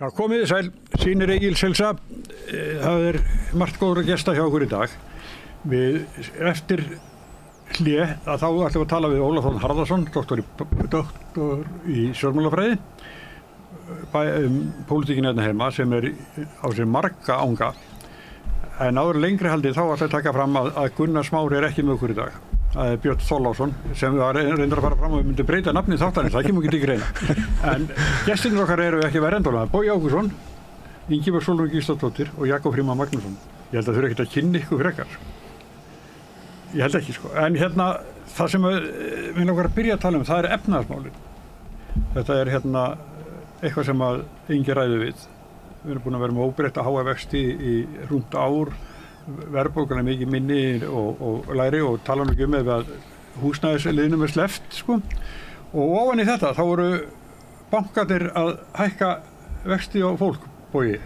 Já, komið sæl, sýnir Egils heilsa. Það margt góðra gesta hjá okkur í dag. Við eftir hlé að þá ætlum við að tala við Ólaf Þór Harðarson, doktor í stjórnmálafræði, pólitíkin hérna heima sem á sér marga anga. En áður lengri haldið þá ætlum við að taka fram að Gunnar Smári ekki með okkur í dag. Það Björn Þorláksson sem var reyndar að fara fram og við myndum breyta nafni þáttarins, það kemur ekki til greina. En gestirnir okkar eru ekki verið endalega. Bogi Ágústsson, Ingibjörg Sólrún Gísladóttir og Jakob Frímann Magnússon. Ég held að þau eru ekkert að kynna ykkur frekar. Ég held ekki sko. En hérna, það sem við langar að byrja að tala það efnahagsmálin. Þetta eitthvað sem að enginn ræður við. Við erum búin að vera með óbreytta háa vexti í rúmt ár. Verðbólgan mikið minni og lægri og tala nú ekki ef að húsnæðisliðnum sleppt sko. Og ofan í þetta þá voru bankarnir að hækka vexti á fólk, Bogi.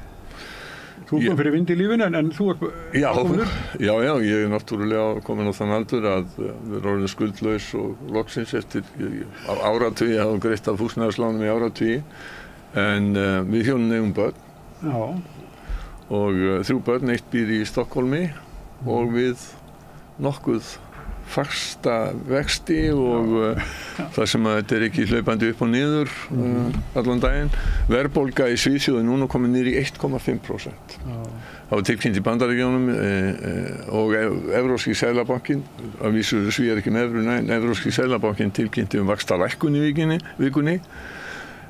Þú kom fyrir vind í lífinu en þú komin. Já, ég náttúrulega komin á þann aldur að vera orðin skuldlaus og loksins eftir áratugi, hafa greitt af húsnæðislánum í áratugi. En við hjónin eigum börn. Já. Og 3 börn, 1 býr í Stokkólmi og við nokkuð fasta vexti og það sem að þetta ekki hlaupandi upp og niður allan daginn. Verðbólga í Svíþjóð núna komin niður í 1,5%. Það var tilkynnt í Bandaríkjunum og Evrópski seðlabankinn, að vísu Svíar ekki með evru, en Evrópski seðlabankinn tilkynnti vaxtalækkun í vikunni.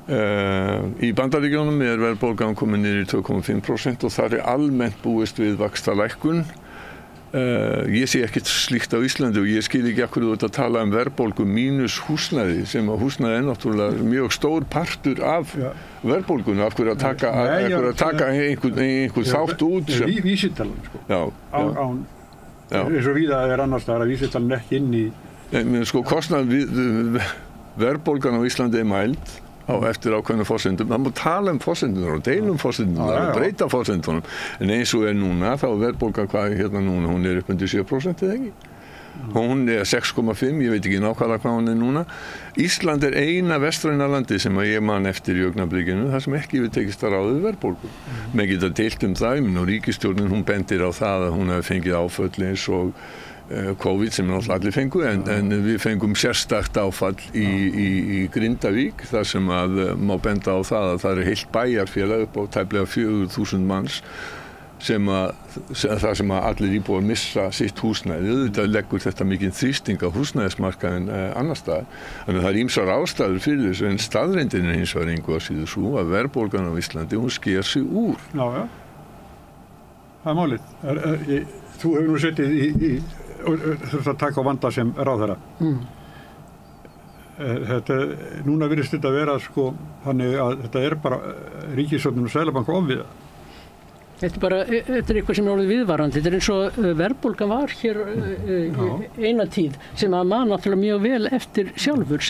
Í Bandaríkjunum verðbólgan komin niður í 2,5% og það almennt búist við vaxtalækkun. Ég sé ekkert slíkt á Íslandi og ég skil ekki af hverju þú ert að tala verðbólgu mínus húsnæði sem að húsnæði náttúrulega mjög stór partur af verðbólgunni, af hverju að taka einhvern þátt út sem vísitalan sko. Já. Eins og víða annars staðar að vísitalan ekki inn í sko kostnað verðbólgan á Íslandi mæld eftir ákveðnum forsendum. Það má tala forsendunar og deilum forsendunar og breyta forsendunum. En eins og núna, þá verðbólga hvað núna, hún upp undir 7% eða ekki. Hún 6,5, ég veit ekki nákvæmlega hvað hún núna. Ísland eina vestræna landi sem að ég man eftir í augnablikinu, þar sem ekki við tekist að ráða við verðbólgu. Menn geta deilt það, og ríkisstjórnin hún bendir á það að hún hefði fengið áföll eins og COVID sem náttúrulega allir fengu en við fengum sérstakt áfall í Grindavík þar sem að má benda á það að heilt bæjarfélag upp á tæplega 4.000 manns þar sem að allir íbúar missa sitt húsnæði. Auðvitað leggur þetta mikinn þrýsting á húsnæðismarkaðinn annars staðar. Þannig að það ýmsar ástæður fyrir þessu en staðreyndin hins vegar engu að síður svo að verðbólgan á Íslandi hún sker sig úr. Já. Það málið. Þú hefur nú setið og þurft að taka á vanda sem ráðherra. Núna virðist þetta vera sko þannig að þetta bara ríkisstjórnin og Seðlabanki ofviða. Þetta eitthvað sem orðið viðvarandi. Þetta eins og verðbólgan var hér eina tíð sem að man náttúrulega mjög vel eftir sjálfur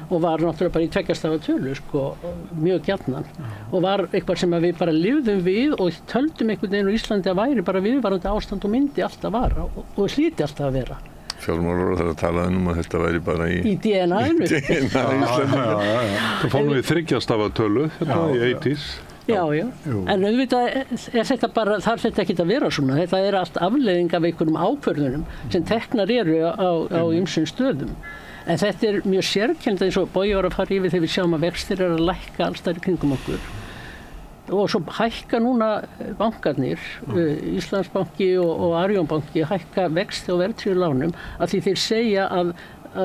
og var náttúrulega bara í 2 stafa tölu sko, mjög gjarnan og var eitthvað sem að við bara lifðum við og töldum einhvern veginn á Íslandi að væri bara viðvarandi ástand og myndi alltaf vara og hlyti alltaf að vera. Fjármálaráðherra talaði að þetta væri bara í DNA-inu. Það fórum við 3 stafa tölu í 80s. Já. En auðvitað þarf þetta ekki að vera svona. Þetta allt afleiðing af einhverjum ákvörðunum sem teknar eru á ýmsum stöðum. En þetta mjög sérkennt eins og Bogi var að fara yfir þegar við sjáum að vextir að lækka alls staðar í kringum okkur. Og svo hækka núna bankarnir, Íslandsbanki og Arionbanki hækka vexti á verðtryggðum lánum að því þeir segja að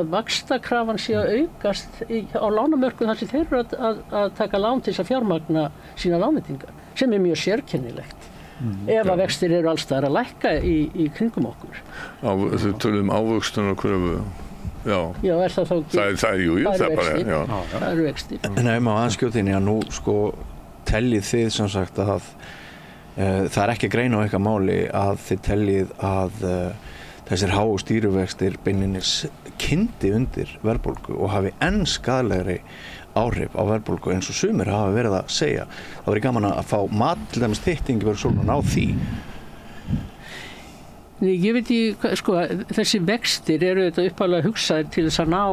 vaxtakrafan sé að aukast á lánamörkum þar sem þeir eru að taka lán til þess að fjármagna sína lánveitingar sem mjög sérkennilegt ef að vextir eru alls staðar að lækka í kringum okkur. Þau tölum ávöxtunarkröfu. Já, það þá ekki? Það eru vextir. En ef maður aðskjótinni að nú sko teljið þið sem sagt að það ekki að greina á eitthvað máli að þið teljið að þessir háu stýrivextir beinlínis kyndi undir verðbólgu og hafi enn skaðlegri áhrif á verðbólgu eins og sumir hafa verið að segja. Það væri gaman að fá til dæmis þitt Ingibjörg Sólrún á því. Ég veit ekki, sko, þessi vextir eru þetta upphaflega hugsaðir til þess að ná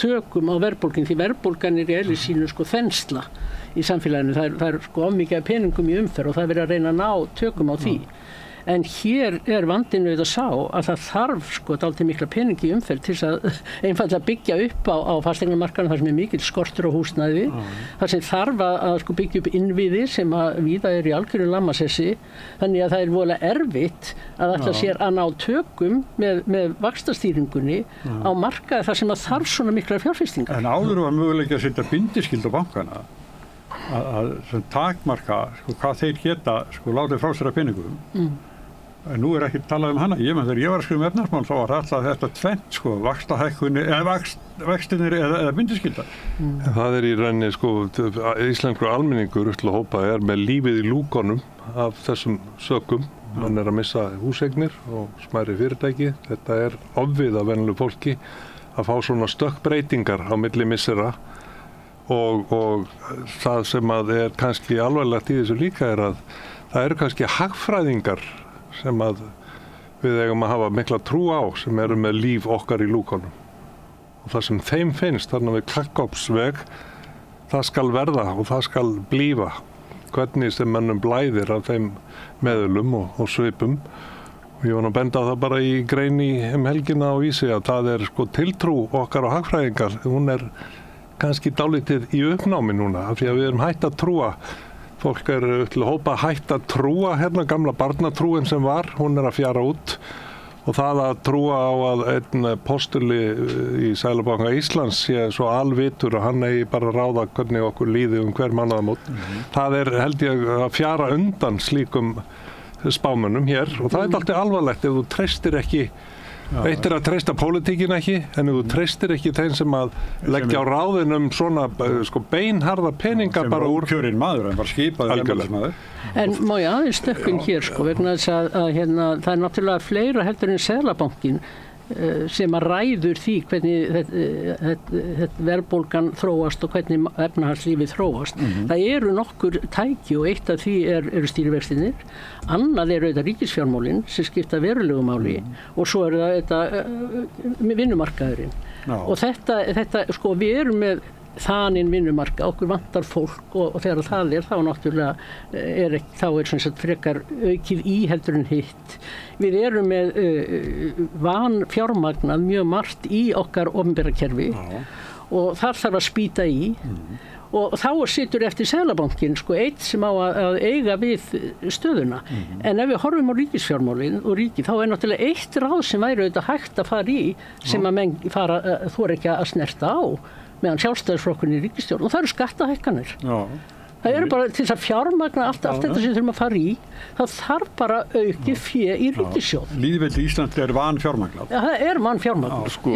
tökum á verðbólgin, því verðbólgan í eðli sínu sko þensla í samfélaginu, það er sko of mikið af peningum í umferð og það er verið að reyna að ná tökum á því. En hér vandinn við að sá að það þarf sko dálítið mikla peningi í umferð til að einfaldlega byggja upp á fasteignamarkaðnum þar sem mikill skortur á húsnæði, þar sem þarf að sko byggja upp innviði sem að víða í algjöru lamasessi, þannig að það voðalega erfitt að ætla sér að ná tökum með vaxtastýringunni á markaði þar sem að þarf svona mikla fjárfestingar. En áður var möguleiki að setja bindiskild á bankana að takmarka sko, hvað þeir geta sko, látið frá sér að peningum. En nú ekki talað hana. Þegar ég var að skrifa efnahagsmál þá var alltaf þetta tvennt sko, vaxtahækkunni eða vextinir eða bindiskildar. Það í rauninni sko, íslenskur almenningur til að hópa með lífið í lúkonum af þessum sökum. Hann að missa húseignir og smærri fyrirtæki. Þetta ofviða venjulegu fólki að fá svona stökkbreytingar á milli missera. Og það sem að kannski alvarlegt í þessu líka að það eru kannski hagfræðingar sem að við eigum að hafa mikla trú á sem eru með líf okkar í lúkonum. Og það sem þeim finnst þarna við Klakkopsveg, það skal verða og það skal blífa. Hvernig sem mönnum blæðir af þeim meðulum og svipum. Og ég var að benda á það bara í grein í helgina á Vísi að það sko tiltrú okkar á hagfræðingar. Hún kannski dálítið í uppnámi núna af því að við erum hætt að trúa. Fólk til að hópa hætt að trúa gamla barnatrúin sem var, hún að fjara út og það að trúa á að einn postuli í Seðlabanka Íslands sé svo alvitur og hann eigi bara að ráða hvernig okkur líði hver mánaðamót. Það held ég að fjara undan slíkum spámönnum hér og það alltaf alvarlegt ef þú treystir ekki. Eitt að treysta pólitíkin ekki, en ef þú treystir ekki þeim sem að leggja á ráðin svona sko beinharða peninga bara úr kjörinn maður, en var skipaður embættismaður. En má ég aðeins stökkun hér sko, vegna þess að það náttúrulega fleira heldur en Seðlabankinn sem að ræður því hvernig þetta verðbólgan þróast og hvernig efnahagslífið þróast. Það eru nokkur tæki og eitt af því eru stýrivextirnir, annað auðvitað ríkisfjármálin sem skipta verulegu máli og svo það þetta vinnumarkaðurinn. Og þetta sko við erum með þaninn vinnumarka, okkur vantar fólk og þegar það þá náttúrulega þá sem sagt frekar aukið í heldur en hitt. Við erum með vanfjármagnað mjög margt í okkar opinbera kerfi og þar þarf að spýta í og þá situr eftir Seðlabankinn sko eitt sem á að eiga við stöðuna. En ef við horfum á ríkisfjármálin og ríki þá náttúrulega eitt ráð sem væri auðvitað hægt að fara í sem að menn þora ekki að snerta á meðan sjálfstæðisflokkurinn í ríkisstjórn og það eru skattahækkanir. Það eru bara til þess að fjármagna allt þetta sem þurfum að fara í, það þarf bara aukið fé í ríkissjóð. Lýðveldi Íslandi vanfjármagnað. Já, það vanfjármagnað. Sko,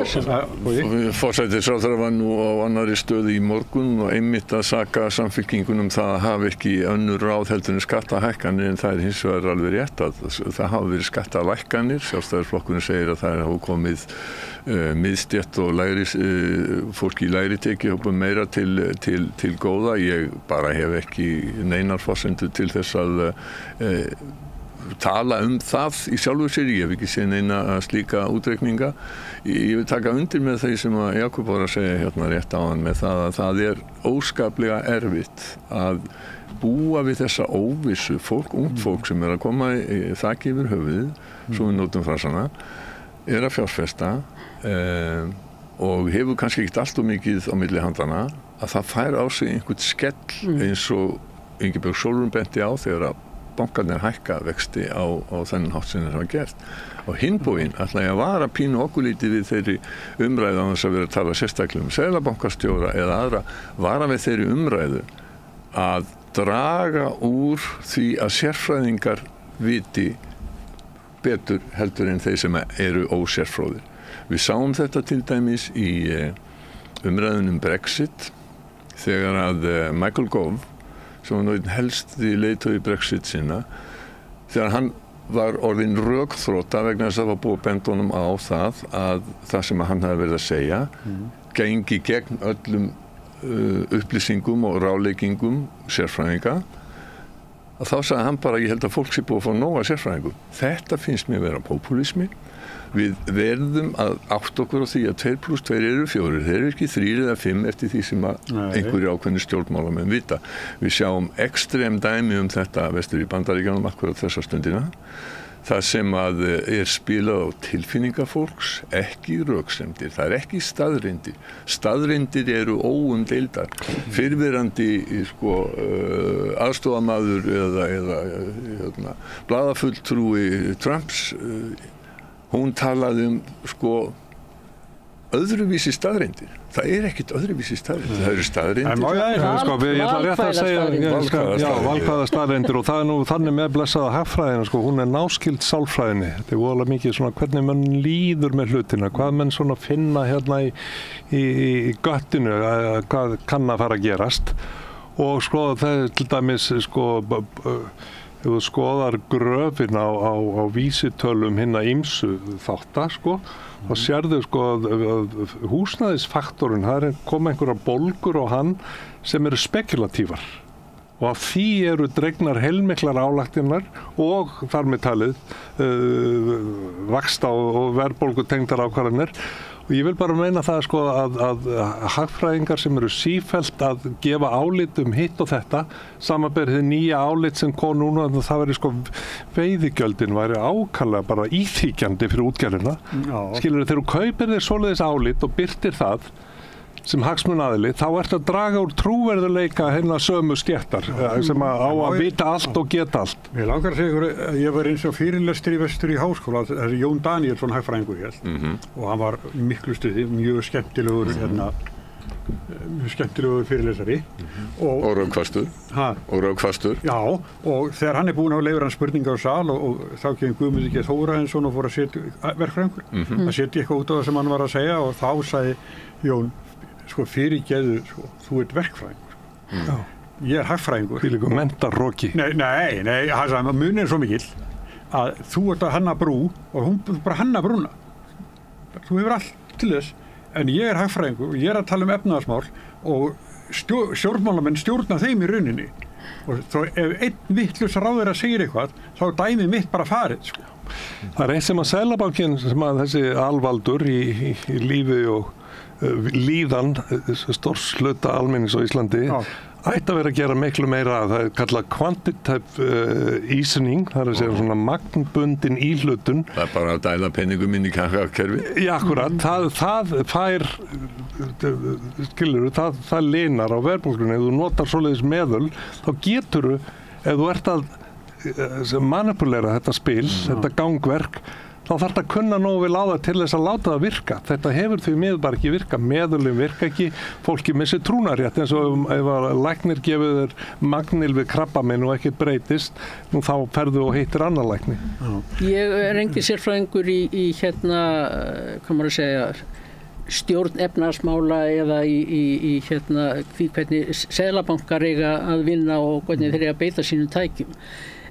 forsætisráðherra var nú á annarri stöðu í morgun og einmitt að saka Samfylkingunum það að hafa ekki önnur ráð heldur en skattahækkanir en það hins vegar alveg rétt að það hafa verið skattalækkanir. Sjálfstæðisflokkurinn segir að það hafa komið miðstétt og fólki í lægri tekjuhópum meira til góða. Ég bara hef ekki neinar forsendur til þess að tala það í sjálfu sér. Ég hef ekki séð neina slíka útreikninga. Ég vil taka undir með þeir sem að Jakob var að segja hérna rétt áðan með það að það óskaplega erfitt að búa við þessa óvissu ungt fólk sem að koma í þaki yfir höfuðið, svo við notum frasana, að fjárfesta og hefur kannski ekkert allt og mikið á milli handana að það fær á sig einhvern skell eins og Ingibjörg Sólrún benti á þegar að bankarnir hækka vexti á þennan hátt sem þeir hafa gert. Á hinn bóginn ætla ég að vara pínu okkur lítið við þeirri umræðu án þess að vera að tala sérstaklega seðlabankastjóra eða aðra, vara við þeirri umræðu að draga úr því að sérfræðingar viti betur heldur en þeir sem eru ósérfróðir. Við sáum þetta til dæmis í umræðunum Brexit þegar að Michael Gove, sem var náttúrulega helsti leiðtogi Brexit sinna, þegar hann var orðinn rökþrota vegna þess að það var búið að benda honum á það að það sem hann hafði verið að segja gengi gegn öllum upplýsingum og ráðleggingum sérfræðinga. að þá sagði hann bara, ég held að fólk sé búið að fá nóga sérfræðingum. Þetta finnst mér vera popúlismi. Við verðum að átta okkur á því að 2 + 2 eru 4, þeir eru ekki 3 eða 5 eftir því sem að einhverju ákveðni stjórnmálamenn vita. Við sjáum ekstrem dæmi þetta vestur í Bandaríkjunum akkurat þessa stundina. Það sem að spilað á tilfinningafólks, ekki röksemdir, það ekki staðreyndir. Staðreyndir eru óumdeildar. Fyrrverandi aðstofamaður eða blaðafulltrúi Trumps, hún talaði öðruvísi staðreyndir. Það ekkert öðruvísi staðreyndir. Það eru staðreyndir. Ég ætla rétt að segja valkvæða staðreyndir, og það nú þannig með blessaða hagfræðina, hún náskild sálfræðinni. Þetta voðalega mikið hvernig mann líður með hlutina, hvað menn finna hérna í göttinu, hvað kann að fara að gerast. Og það til dæmis ef þú skoðar gröfin á vísitölum hinna ýmsu þátta, þá sérðu að húsnæðisfaktorinn, það koma einhverja bólgur á hann sem eru spekulatívar. Og af því eru dregnar heilmiklar álagtinnar og þar með talið vaxta og verðbólgutengdar ákvarðanir. Og ég vil bara meina það að hagfræðingar sem eru sífellt að gefa álit hitt og þetta, samanber hið nýja álit sem kom núna, það væri veiðigjöldin væri ákaflega bara íþykjandi fyrir útgerðina. Skilurðu, þegar þú kaupir þér svoleiðis álit og birtir það sem hagsmunaaðili, þá ertu að draga úr trúverðuleika hérna sömu stéttar sem á að vita allt og geta allt. Ég langar að segja ykkur, ég var eins og fyrirlestri vestur í háskóla, þessi Jón Daníelsson hagfræðingur og hann var miklu stuði, mjög skemmtilegur fyrirlesari og raukfastur. Já, og þegar hann búinn að leyfa hann spurningar á sal og þá kemur Guðmundur G. Þórarinsson og fór að setja verkfræðingur, að setja eitthvað út á það sem hann var að segja, og þá sagði Jón, fyrirgeðu, þú ert verkfræðingur. Ég hagfræðingur. Því líka mentarroki. Nei, hann sagði, munið svo mikill að þú ert að hanna brú og hún bara hanna brúna. Þú hefur allt til þess, en ég hagfræðingur og ég að tala efnahagsmál og stjórnmálamenn stjórna þeim í rauninni. Og þá ef einn vitlaus ráðherra segir eitthvað, þá dæmið mitt bara farið. Það eitt sem að Seðlabankinn, sem að þessi alvaldur í lífi og líðan stórs hluta almennings á Íslandi ætti að vera að gera miklu meira. Það kallað quantitative easing, það að segja svona magnbundin íhlutun. Það bara að dæla peningum inn í kakakerfi? Já, akkurat. Það fær, skilurðu, það linar á verðbólgunni. Ef þú notar svoleiðis meðul, þá geturðu, ef þú ert að manipulera þetta spil, þetta gangverk, þá þarf þetta að kunna nógu vel á það til þess að láta það virka. Þetta hefur því miður bara ekki virka, meðulinn virka ekki, fólki missi trúnarétt, eins og ef læknir gefur þér magnil við krabbamein og ekkert breytist, nú þá ferðu og hittir annar lækni. Ég engin sérfræðingur í hvað maður að segja, stjórn efnahagsmála eða í því hvernig seðlabankar eiga að vinna og hvernig þeir eiga að beita sínum tækjum.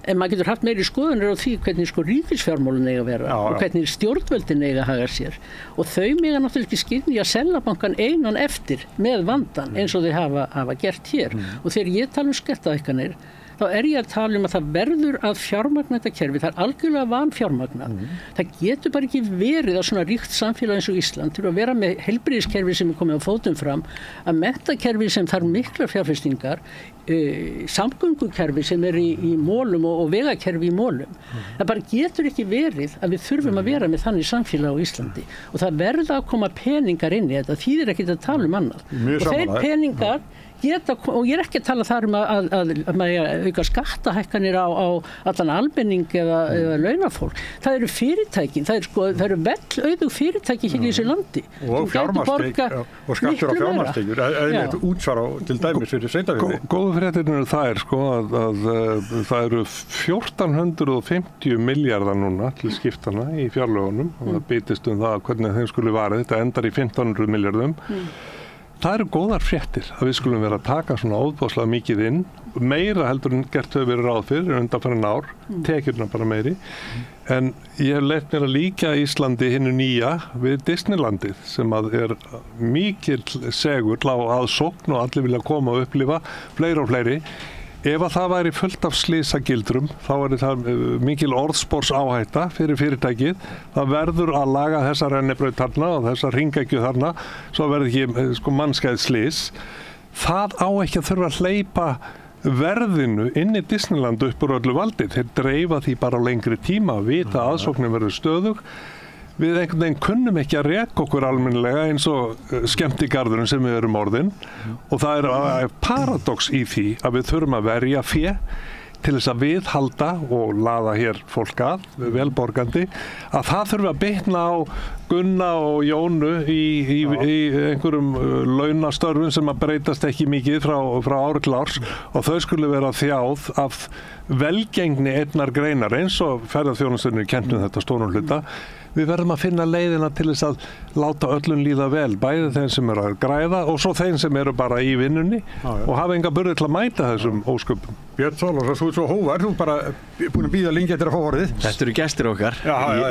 En maður getur haft meiri skoðanir á því hvernig ríkisfjármálin eiga að vera og hvernig stjórnvöldin eiga að haga sér. Og þau mega náttúrulega ekki skynja Seðlabankann einan eftir með vandan eins og þau hafa gert hér. Og þegar ég tala skattahækkanir, þá ég að tala að það verður að fjármagna þetta kerfi. Það algjörlega vanfjármagnað. Það getur bara ekki verið að svona ríkt samfélag eins og Ísland til að vera með heilbrigðiskerfi sem komið á fótum fram, að menntakerfi sem þarf miklar fjárfestingar, samgöngukerfi sem í mólum og vegakerfi í mólum. Það bara getur ekki verið að við þurfum að vera með þannig samfélag á Íslandi. Og það verða að koma peningar inn í þetta, þýðir ekki að tala annað. Og þeir peningar og ég ekki að tala þar að auka skattahækkanir á allan almenning eða launafólk. Það eru fyrirtæki, það eru auðug fyrirtæki hér í þessu landi. Og fjármagnstekjur og skattur á fjármagnstekjur, eða útsvar á til dæmis fyrir sveitarfélögin. Góðu fréttirnar eru þær að það eru 1450 milljarðar núna til skiptana í fjárlögunum og það bitist það hvernig þeim skuli varið. Þetta endar í 1500 milljörðum. Það eru góðar fréttir að við skulum vera að taka svona óbáslega mikið inn, meira heldur en gert hefur verið ráð fyrir undanfarin ár, tekjurna bara meiri. En ég hef leyft mér að líka Íslandi hinnu nýja við Disneylandið sem að mikill segur á aðsókn og allir vilja koma og upplifa fleiri og fleiri. ef að það væri fullt af slysagildrum, þá væri það mikil orðsporsáhætta fyrir fyrirtækið. Það verður að laga þessa rennibraut þarna og þessa hringekju þarna, svo verður ekki mannskæð slys. Það á ekki að þurfa að hleypa verðinu inn í Disneyland upp úr öllu valdi. Þeir dreifa því bara á lengri tíma, vita að aðsóknin verður stöðug. Við einhvern veginn kunnum ekki að reka okkur almennilega eins og skemmtigarðurinn sem við erum orðin og það er paradox í því að við þurfum að verja fé til þess að viðhalda og laða hér fólk að, velborgandi, að það þurfa að bitna á Gunna og Jónu í einhverjum launastörfum sem að breytast ekki mikið frá ári til árs og þau skulle vera þjáð af velgengni einnar greinar eins og ferðaþjónustunni kentum þetta stórum hluta. Við verðum að finna leiðina til þess að láta öllum líða vel, bæði þeim sem eru að græða og svo þeim sem eru bara í vinnunni og hafa enga burði til að mæta þessum ósköpum. Björn Þorláksson, þú ert svo hóvar, þú bara búin að bíða lengi eftir að fá orðið. Þetta eru gestir okkar.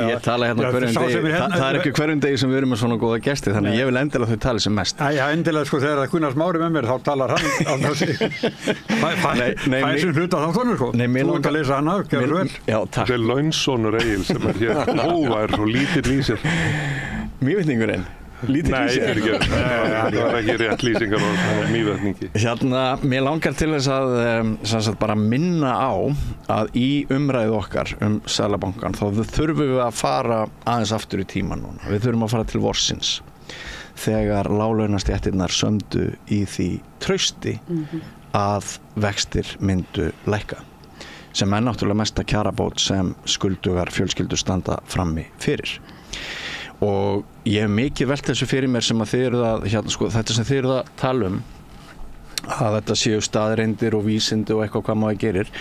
Ég tala hérna hverjum degi. Það er ekki hverjum degi sem við erum með svona góða gesti, þannig ég vil endilega þau tali sem mest. Já, endilega þegar Gunnar Smári með mér, þá talar hann á þessi. Fæ sem hluta þáttunum, Þú ert að lesa hann af, gerðu vel. Já, takk. Þetta er launsonur Egil sem er hér hóvar og lítill í sér. Mývetningurinn. Nei, það var ekki rétt lýsingar á mývetningi. Mér langar til þess að bara minna á að í umræðu okkar Seðlabankann þá þurfum við að fara aðeins aftur í tíma núna. Við þurfum að fara til vorsins þegar láglaunastéttirnar sömdu í því trausti að vextir myndu lækka sem er náttúrulega mesta kjarabót sem skuldugar fjölskyldur standa frammi fyrir. Og ég hef mikið velt þessu fyrir mér sem að þið eru þetta sem þið eru að tala að þetta séu staðreyndir og vísindi og eitthvað hvað maður gerir.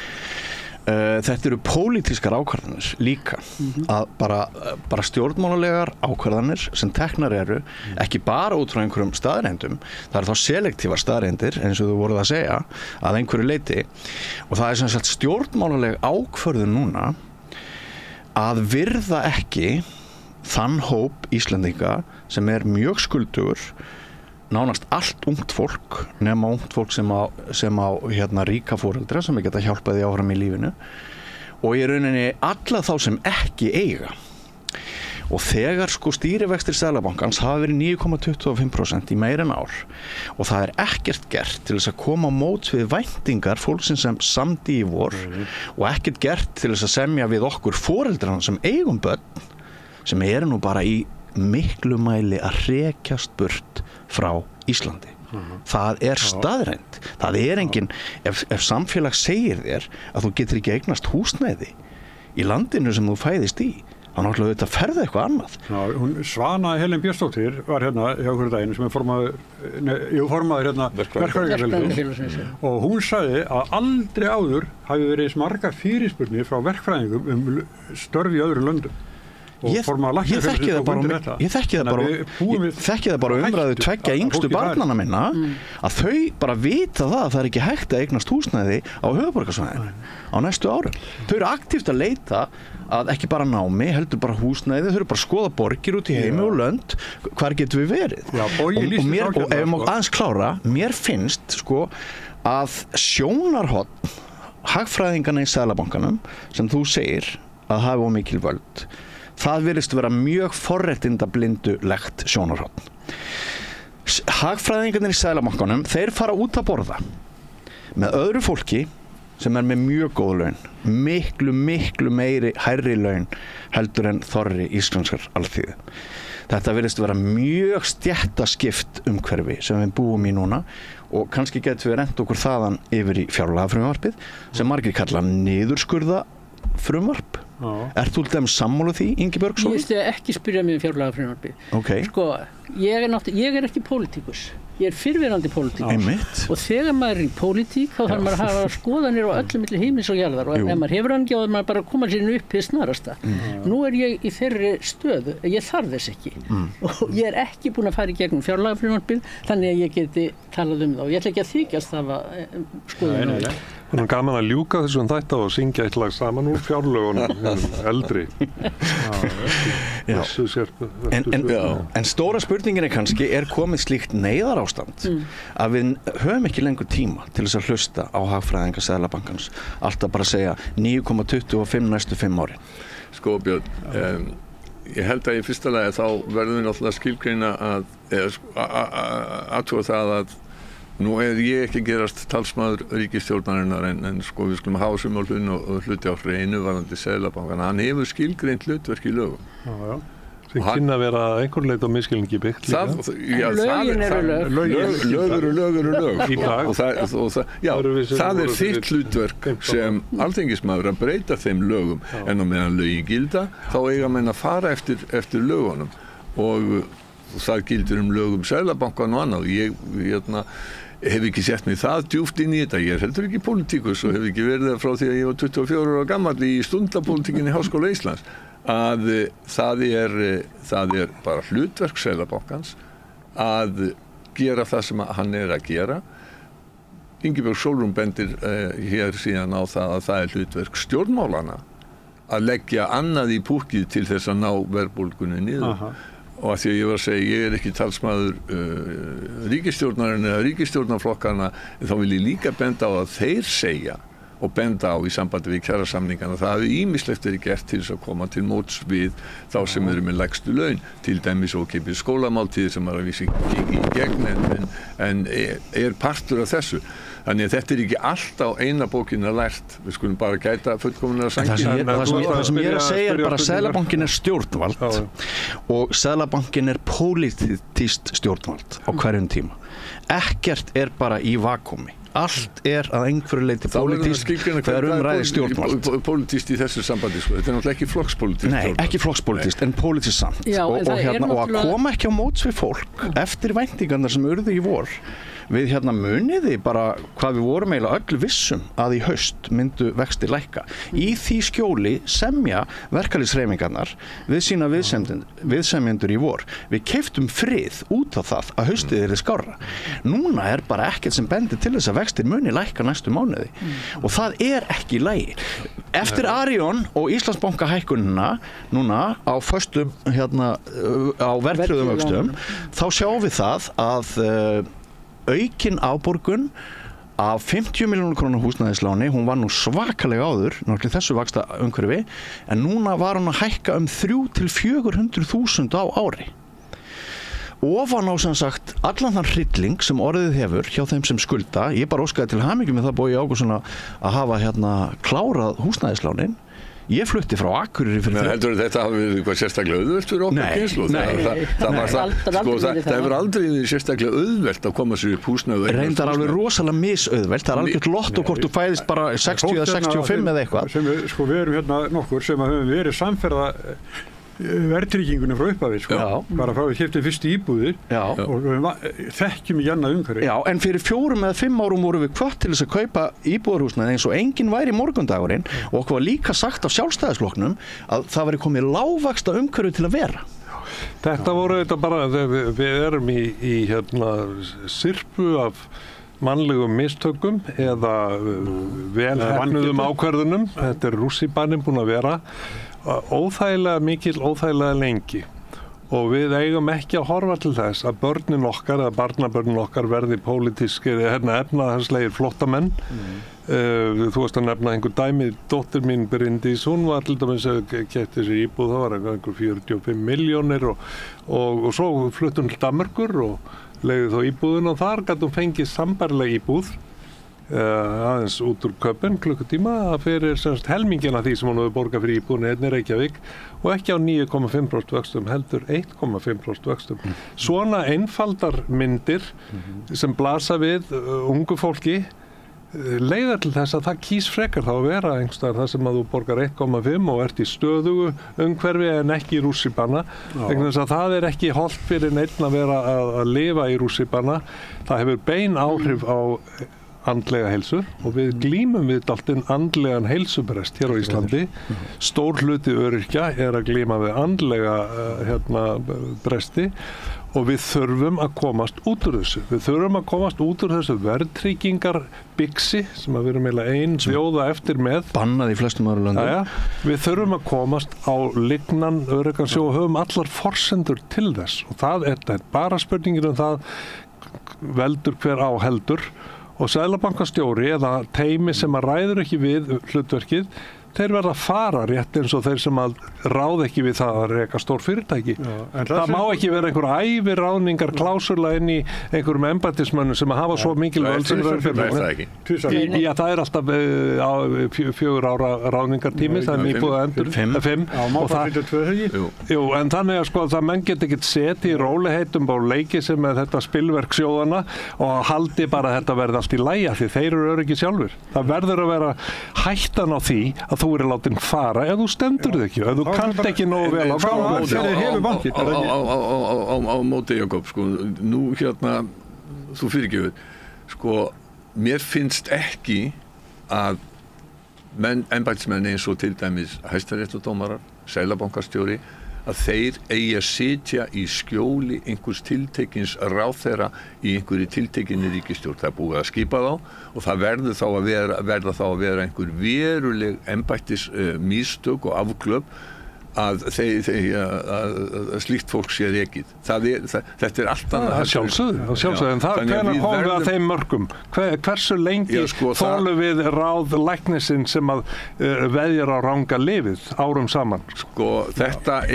Þetta eru pólitískar ákvarðanir líka að bara stjórnmálalegar ákvarðanir sem teknar eru ekki bara út frá einhverjum staðreyndum, það eru þá selektívar staðreyndir eins og þú voruð að segja að einhverju leyti og það er sem sagt stjórnmálaleg ákvörðun núna að virða ekki þann hóp Íslendinga sem er mjög skuldugur, nánast allt ungt fólk, nema ungt fólk sem á ríka foreldra sem geta hjálpað því áfram í lífinu og í rauninni alla þá sem ekki eiga. Og þegar stýrivextir Seðlabankans hafa verið 9,25% í meira en ár og það er ekkert gert til þess að koma á móts við væntingar fólksins sem samdi í vor og ekkert gert til þess að semja við okkur foreldrana sem eigum börn sem eru nú bara í miklu mæli að hrekjast burt frá Íslandi. Það er staðreynd. Það er engin, ef samfélag segir þér að þú getur ekki eignast húsnæði í landinu sem þú fæðist í, þá náttúrulega þetta ferði eitthvað annað. Já, Svana Helen Björnsdóttir var hérna hjá okkur daginn sem er formaður hérna verkfræðingafélagsins og hún sagði að aldrei áður hafi verið margar fyrirspurnir frá verkfræðingum störf í öðrum löndum. Ég þekki það bara umræðu tveggja yngstu barnanna minna að þau bara vita það að það er ekki hægt að eignast húsnæði á höfuðborgarsvæðinu á næstu árum. Þau eru aktíft að leita að ekki bara námi, heldur bara húsnæði, þau eru bara að skoða borgir út í heimi og lönd, hvar getum við verið? Og ef ég má aðeins klára, mér finnst að sjónarhorn hagfræðinganna í Seðlabankanum sem þú segir að hafa mikil völd, það virðist vera mjög forréttindablindu-legt sjónarhorn. Hagfræðingarnir í Seðlabankanum, þeir fara út að borða með öðru fólki sem er með mjög góð laun, miklu meiri hærri laun heldur en þorri íslenskar alþýðu. Þetta virðist vera mjög stéttaskipt umhverfi sem við búum í núna og kannski getum við rent okkur þaðan yfir í fjárlagafrumvarpið sem margir kalla niðurskurða frumvarp. Ert þú til dæmis sammála því, Ingi Björgsson? Ég veist ekki spyrja mig fjárlagafrumvarpið. Okay. Ég er ekki pólitíkus. Ég er fyrrverandi pólitíkus. Og þegar maður er í pólitík þá þarf maður að hafa skoðanir á öllum milli himins og jarðar og ef maður hefur hann ekki og maður bara koma sér upp í snarasta. Nú er ég í þeirri stöðu, ég þarf þess ekki. Og ég er ekki búin að fara í gegnum fjárlagafrumvarpið þannig að ég geti talað það. Ég ætla ekki að þykjast það skoðanir. Þannig gaman að ljúka þessum þætti og syngja eitt lag saman úr fjárlögunum eldri. En stóra spurningin kannski, komið slíkt neyðarástand að við höfum ekki lengur tíma til þess að hlusta á hagfræðinga Seðlabankans. Alltaf bara að segja 9,25 næstu 5 árin. Sko Björn, ég held að í fyrsta lagi þá verðum við náttúrulega skilgreina athuga það að nú ég ekki gerast talsmaður ríkisstjórnarinnar en sko við skulum hafa sem á hluti á hreinu varðandi Seðlabankann. Hann hefur skilgreint hlutverk í lögum. Já. Sem kynna að vera einhver leit á misskilningi byggt líka. Lögin eru lög. Lög. Í dag. Það þitt hlutverk sem alþingismaður að breyta þeim lögum en á meðan lögin gilda þá eiga menn að fara eftir lögunum og það gildir lögum Seðlabankann og annað. Ég hef ekki sett mig það djúpt inn í þetta. Ég heldur ekki pólitíkus og hef ekki verið það frá því að ég var 24 ára gamall í stundapólitíkinni í Háskóla Íslands. Að það er bara hlutverk Seðlabankans að gera það sem hann að gera. Ingibjörg Sólrún bendir hér síðan á það að það er hlutverk stjórnmálanna að leggja annað í púkkið til þess að ná verðbólgunni niður. Og að því að ég var að segja, ég er ekki talsmaður ríkisstjórnarinn eða ríkisstjórnarflokkarna, þá vil ég líka benda á að þeir segja og benda á í sambandi við kjarasamningana. Það hafi ýmislegt verið gert til þess að koma til móts við þá sem eru með lægstu laun, til dæmis ókeypis skólamáltíðir sem að vísi í gegn en partur af þessu. Þannig að þetta er ekki allt á eina bókina lært. Við skulum bara gæta fullkomlega sanngirni. Það sem ég að segja bara að Seðlabankinn stjórnvald og Seðlabankinn pólitískt stjórnvald á hverjum tíma. Ekkert bara í vakúmi. Allt að einhverju leyti pólitískt þegar ræðir stjórnvald. Pólitískt í þessu sambandi, sko. Þetta er náttúrulega ekki flokkspólitískt. Nei, ekki flokkspólitískt, en pólitískt samt. Og að koma ekki á móts við fólk eftir væntingarnar sem urðu í vor. Við muniði bara hvað við vorum eiginlega öll vissum að í haust myndu vextir lækka. Í því skjóli semja verkalýðshreyfingarnar við sína viðsemjendur í vor. Við keyptum frið út af það að haustið yrði skárra. Núna bara ekkert sem bendir til þess að vextir muni lækka næstu mánuði. Og það ekki í lagi. Eftir Arion og Íslandsbanka hækkunina núna á föstum á verðtryggðum vöxtum, þá sjáum við það að aukin afborgun af 50 milljónir króna húsnæðisláni, hún var nú svakalega áður náttúrulega í þessu vaxta umhverfi, en núna var hún að hækka 300 til 400.000 á ári. Ofan á sem sagt allan þann hrylling sem orðið hefur hjá þeim sem skulda. Ég bara óskaði til hamingju með það Bogi Ágústsson að hafa klárað húsnæðislánin. Ég flutti frá Akureyri fyrir þetta. Heldur þetta hafi verið eitthvað sérstaklega auðvelt fyrir okkar kynslóð? Það hefur aldrei verið sérstaklega auðvelt að koma sér upp húsnæði. Reyndar alveg rosalega misauðvelt. Það alveg lott og hvort þú fæðist bara 60 eða 65 eða eitthvað. Við erum nokkur sem höfum verið samferða verðtryggingunni frá upphafi, bara frá við keyptum fyrstu íbúðir og við þekkjum í annað umhverfi. Já, en fyrir 4 eða 5 árum vorum við hvött til þess að kaupa íbúðarhúsnæði eins og enginn væri morgundagurinn og okkur var líka sagt af Sjálfstæðisflokknum að það væri komið lágvaxta umhverfi til að vera. Þetta voru þetta bara, við erum í sirpu af mannlegum mistökum eða velheppnuðum ákvörðunum. Þetta rússíbanninn búin að vera óþægilega mikil, óþægilega lengi og við eigum ekki að horfa til þess að börnin okkar eða barnabörnin okkar verði pólitískir efnahagslegir flóttamenn. Þú varst að nefna einhver dæmi, dóttir mín Bryndís, hún var til dæmis að keypti sér íbúð, það var einhver 45 milljónir og svo flutti hún til Danmerkur og leigði þá íbúðin og þar gat hún fengið sambærilega íbúð aðeins út úr Köpen klukkutíma fyrir helmingin af því sem hún hefur borgað fyrir íbúðinni hérna í Reykjavík og ekki á 9,5% vöxtum, heldur 1,5% vöxtum. Svona einfaldar myndir sem blasa við ungu fólki leiða til þess að það kýs frekar þá að vera einhverstaðar þar sem að þú borgar 1,5 og ert í stöðugu umhverfi en ekki í rússíbana. Vegna þess að það ekki hollt fyrir neinn að vera að lifa í rússíbana. Það hefur bein áhrif á andlega heilsu og við glímum við dálítinn andlegan heilsubrest hér á Íslandi. Stór hluti öryrkja að glíma við andlega bresti og við þurfum að komast út úr þessu. Við þurfum að komast út úr þessu verðtryggingar bixi sem við erum eiginlega ein þjóða eftir með. Bannað í flestum öðrum löndum. Við þurfum að komast á lygnan öryrkjansjóð og höfum allar forsendur til þess og það er bara spurningin það veldur hver á heldur og Seðlabankastjóri eða teymi sem að ræður ekki við hlutverkið þeir verða að fara rétt eins og þeir sem að ráð ekki við það að reka stór fyrirtæki. Það má ekki vera einhver æviráðningar klásula inn í einhverjum embættismönnum sem að hafa svo mikil völd sem Já, það er alltaf 4 ára ráðningartími, það er nýbúið að endur 5 en þannig að sko það menn get ekkert seti í róliheitum og leiki sem með þetta spilverk sjóðana og haldi bara að þetta verði allt í lagi því þeir eru öryggi sjálfur. Það verður að vera hættan á því að þú eru látin fara ef þú stendur þig ekki, ef þú kannt ekki nógu vel á móti Jakob, sko, nú þú fyrirgefur, sko, mér finnst ekki að embættismenn eins og til dæmis hæstaréttardómarar, seðlabankastjóri, að þeir eigi að sitja í skjóli einhvers tiltekins ráðherra í einhverju tiltekinni ríkisstjórn. Það er búið að skipa þá og það verður þá að vera einhver veruleg embættis mistök og afglöp að slíkt fólk sé rekið. Þetta er allt annað. Sjálfsögðu, en það hvenær komum við að þeim mörkum? Hversu lengi þolum við ráð læknisinn sem að veðjar á ranga lyfið árum saman? Sko, þetta það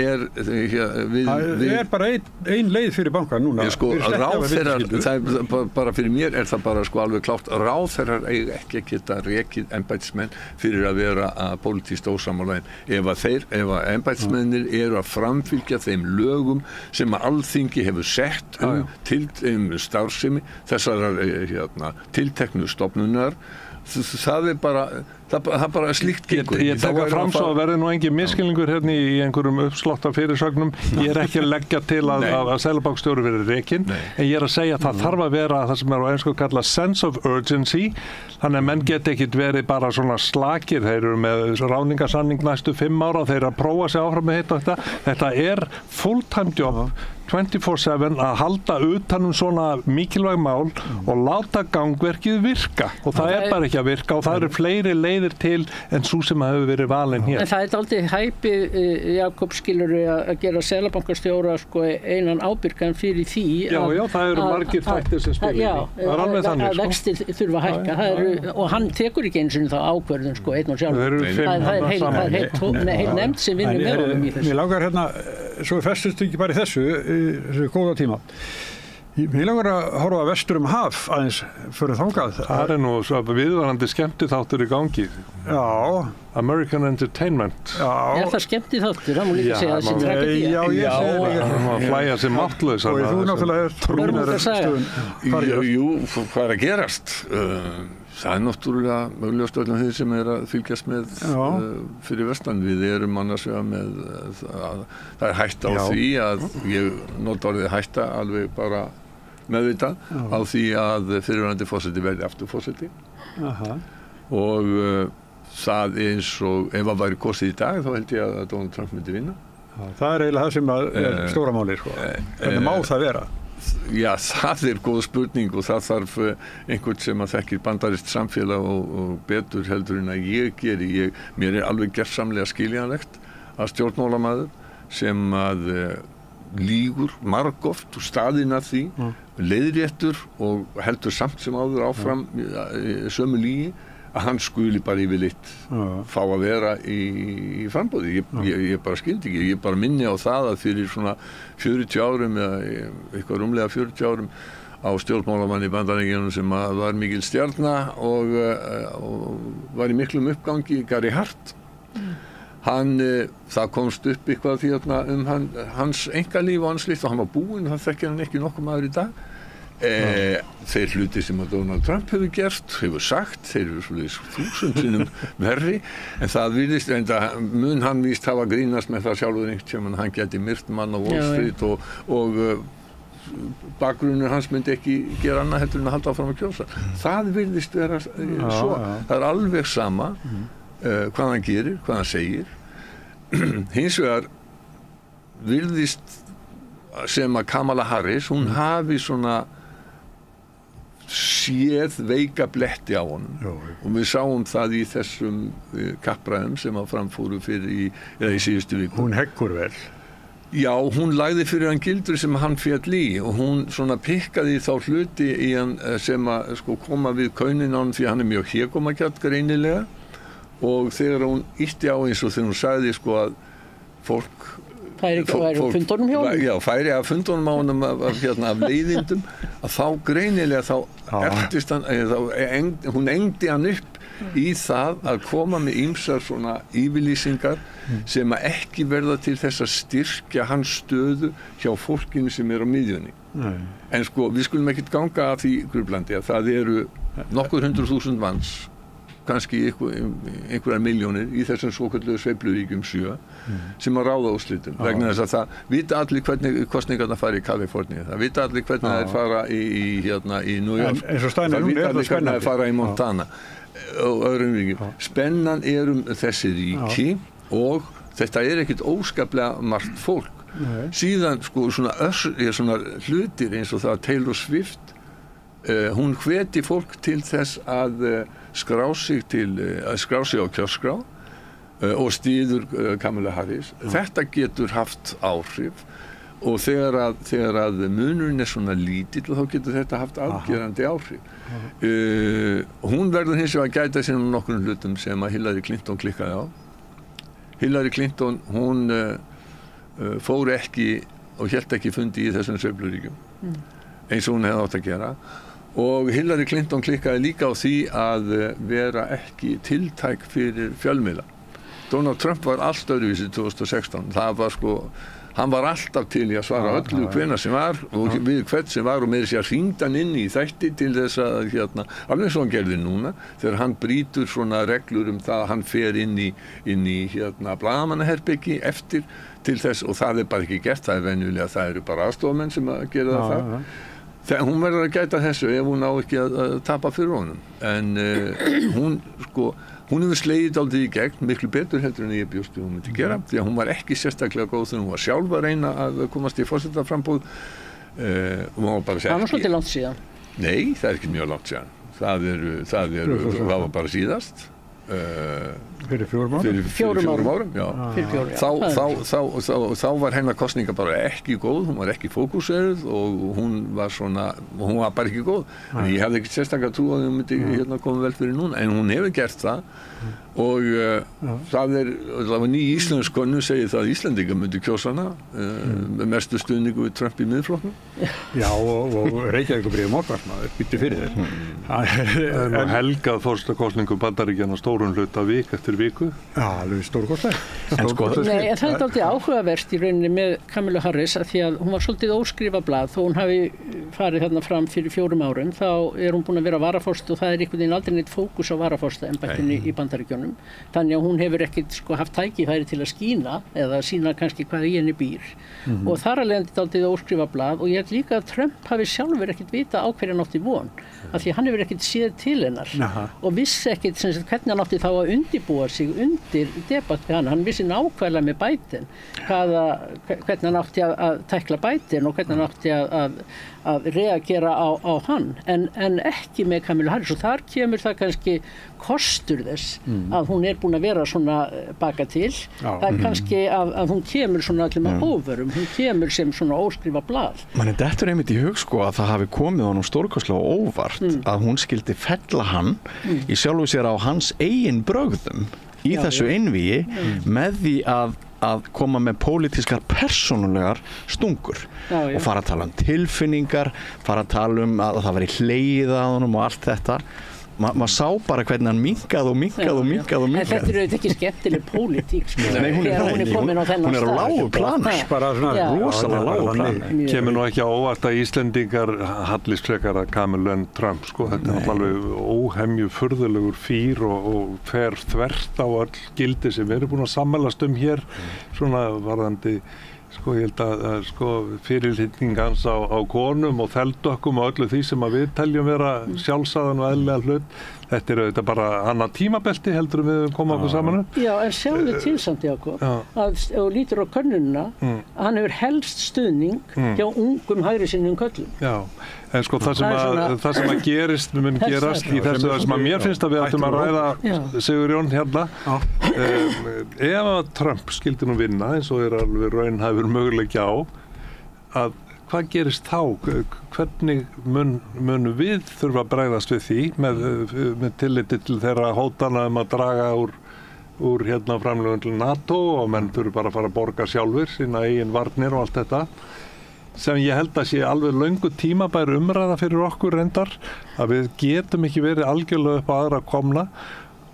er bara ein leið fyrir banka núna. Ráðherrar, bara fyrir mér er það bara sko alveg klárt, ráðherrar eiga ekki að geta rekið embættismenn fyrir að vera pólitískt ósammála. Ef embættismennir eru að framfylgja þeim lögum sem að Alþingi hefur sett starfsemi þessar tilteknu stofnunar, það er bara slíkt gengur. Ég taka fram svo að verði nú engin misskilningur hérna í einhverjum uppsláttar fyrirsögnum. Ég er ekki að leggja til að seðlabankastjóri verði rekinn, en ég er að segja að það þarf að vera það sem er á ensku kallað sense of urgency, þannig að menn geti ekkit verið bara svona slakir, þeir eru með ráðningarsamning næstu 5 ára, þeir eru að prófa sig áfram með hitt og þetta. Þetta er full-time job 24/7 að halda utan svona mikilvæg mál og láta gangverkið virka og það er bara ekki að virka og það eru fleiri leiðir til en svo sem hefur verið valin hér. En það er aldrei hæpi, Jakob, skilur að gera seðlabankastjóra sko einan ábyrgan fyrir því Já, það eru margir þættir sem spila það er alveg þannig að vextir þurfa að hækka og hann tekur ekki eins og þá ákvörðun sko einn og sjálf. Það er heil nefnd sem vinnur með honum í þessu. Mér langar svo festust ekki bara í þessu góða tíma. Mér langar að horfa vestur haf aðeins fyrir þangað. Það er nú viðvarandi skemmtiþáttur í gangi. Já. American Entertainment. Já. Er það skemmtiþáttur? Það má líka segja að það sé tragedía. Já, ég segi það má flæja sig máttlaus. Og þú náttúrulega er trúnar Jú, hvað er að gerast? Það er náttúrulega mögulegast öllum þeir sem er að fylgjast með fyrir vestan. Við erum annars vegar með það er hætta á því að ég nota orðið hætta alveg bara meðvitað á því að fyrirverandi forseti verði aftur forseti og það eins og ef það væri kosið í dag þá held ég að Donald Trump myndi vinna. Það er eiginlega það sem er stóra máli sko. Hvernig má það vera? Já, það er góð spurning og það þarf einhvern sem að þekkir bandarískt samfélag og betur heldur en að ég geri. Mér er alveg gersamlega skiljanlegt að stjórnmálamaður sem að lýgur margoft og staðinn að því, leiðréttur og heldur samt sem áður áfram sömu lygi, að hann skuli bara yfirleitt fá að vera í framboði. Ég bara skildi ekki. Ég bara minni á það að fyrir svona 40 árum eða eitthvað rúmlega 40 árum á stjórnmálamann í Bandaríkjunum sem var mikil stjarna og var í miklum uppgangi, Gary Hart. Það komst upp eitthvað hans einkalíf og hans líf og hann var búinn, það þekkir hann ekki nokkuð maður í dag. Þeir hluti sem að Donald Trump hefur gert, hefur sagt, þeir eru svolítið 1000 sinnum verri, en það virðist enda mun hann víst hafa grínast með það sjálfur einhvern sem hann geti myrt mann á Wall Street og bakgrunnur hans myndi ekki gera annað heldur en að halda áfram að kjósa. Það virðist vera svo. Það er alveg sama hvað hann gerir, hvað hann segir. Hins vegar virðist sem að Kamala Harris, hún hafi svona séð veika bletti á honum. Og við sáum það í þessum kappræðum sem að framfóru í síðustu viku. Hún heggur vel. Já, hún lagði fyrir hann gildur sem hann féll í og hún svona pikkaði þá hluti í hann sem að koma við kaunin á hann því hann er mjög hégómakjarl greinilega og þegar hún ýtti á eins og þegar hún sagði að fólk færi fundunum hjá honum. Já, færi af fundunum á honum af leiðindum að þá greinilega þá ertist hann, hún engdi hann upp í það að koma með ýmsar svona yfirlýsingar sem að ekki verða til þess að styrkja hans stöðu hjá fólkinu sem er á miðjunni. En við skulum ekkert ganga af því grublandi að það eru nokkur 100.000 manns kannski einhverjar milljónir í þessum svokölluðu sveifluríkjum 7 sem að ráða úrslitum vegna þess að það vita allir hvernig kosningarna fara í Kaliforníu, það vita allir hvernig það fara í New York, það vita allir hvernig það fara í Montana og öðrum ríkjum. Spennan þessi ríki og þetta ekkert óskaplega margt fólk. Síðan svona hlutir eins og það að Taylor Swift hún hveti fólk til þess að skrá sig á kjörskrá og styður Kamala Harris. Þetta getur haft áhrif og þegar að munurinn svona lítill þá getur þetta haft afgerandi áhrif. Hún verður hins vegar að gæta sér nokkrum hlutum sem að Hillary Clinton klikkaði á. Hillary Clinton, hún fór ekki og hélt ekki fundi í þessum sveifluríkjum eins og hún hefði átt að gera. Og Hillary Clinton klikkaði líka á því að vera ekki tiltæk fyrir fjölmiðla. Donald Trump var allt öðruvísi 2016. Það var hann var alltaf til í að svara öllu hvenær sem var og við hvern sem var og með þess að hringdi hann inn í þætti til þess að alveg eins og hann gerði núna þegar hann brýtur svona reglur það að hann fer inn í blaðamannaherbyggi eftir til þess og það bara ekki gert, það venjulega, það eru bara aðstofamenn sem að gera það. Þegar hún verður að gæta þessu ef hún á ekki að tapa fyrir honum. En hún hefur slegið dálítið í gegn, miklu betur heldur en ég bjóst hún myndi gera, því að hún var ekki sérstaklega góð þegar hún var sjálf að reyna að komast í forsetaframboð. Og hún var bara það var svolítið langt síðan. Nei, það ekki mjög langt síðan. Það var bara síðast. Fyrir 4 árum? Fyrir 4 árum, já. Fyrir 4, já. Þá var hennar kosninga bara ekki góð, hún var ekki fókuserð og hún var bara ekki góð. En ég hefði ekki sérstaklega trú að hún myndi koma vel fyrir núna, en hún hefur gert það og það var ný íslensk konu segir það að Íslendingar myndi kjósa hana með mestu stuðningu við Trump í miðflokknum. Já, og Reykjavíkurbréfið mótvarsmaður býtti fyrir þér. Helgað forsetakosningu Bandaríkjanna stórum hluta vik eftir viku. Já, alveg stórkostleg. En það er dálítið áhugavert í rauninni með Kamilu Harris að því að hún var svolítið óskrifa blað þó hún hafi farið þarna fram fyrir 4 árum þá hún búin að vera varaforseti og það einhvern veginn aldrei neitt fókus á varaforsetaembættinu í Bandaríkjunum. Þannig að hún hefur ekkert haft tækifæri til að skína eða sína kannski hvað í henni býr. Og þar alveg dálítið óskrifa blað og ég held líka að Trump hafi sjálfur ekkert vita á hverju hann átti von. Af því hann hefur ekkert séð til hennar og vissi ekkert hvernig hann átti þá að undirbúa sig undir debatt við hann vissi nákvæmlega með Biden hvernig hann átti að tækla Biden og hvernig hann átti að reagera á hann en ekki með Kamilu Harris og þar kemur það kannski kostur þess að hún búin að vera svona baka til það kannski að hún kemur svona allir með óvörum, hún kemur sem svona óskrifa blað. Man dettur einmitt í hug að það hafi komið honum stórkostlega óvart að hún skildi fella hann í sjálfu sér á hans eigin brögðum í þessu einvígi með því að koma með pólitískar persónulegar stungur og fara að tala um tilfinningar, fara að tala um að það væri hlegið að honum og allt þetta. Maður sá bara hvernig hann minkaði. En þetta auðvitað ekki skemmtileg pólitík Nei, hún er á lágu plani. Bara svona rosalega lágu plani. Kemur nú ekki á óvart að Íslendingar hallist frekar að Kamilu en Trump Þetta er alveg óhemju furðulegur fýr og fer þvert á öll gildi sem við erum búin að sammælast hér svona varðandi Sko ég held að sko fyrirlitning hans á konum og þeldökkum og öllu því sem að við teljum vera sjálfsagðan og eðlilega hlut, þetta er auðvitað bara annað tímabelti heldur við koma okkur saman upp. Já, en sjáðu til samt Jakob að og lítur á könnunina hann hefur helst stuðning hjá ungum hægrisinnum körlum. Já, en sko það sem að gerist mun gerast í þessu sem að mér finnst að við ættum að ræða Sigurjón hérna ef að Trump skildi nú vinna eins og alveg raunhæfur möguleiki á að hvað gerist þá? Hvernig mun við þurfa að bregðast við því með tilliti til þeirra hótana að draga úr hérna framlögum til NATO og menn þurfa bara að fara að borga sjálfur sína eigin varnir og allt þetta sem ég held að sé alveg löngu tímabær umræða fyrir okkur reyndar að við getum ekki verið algjörlega upp á aðra komna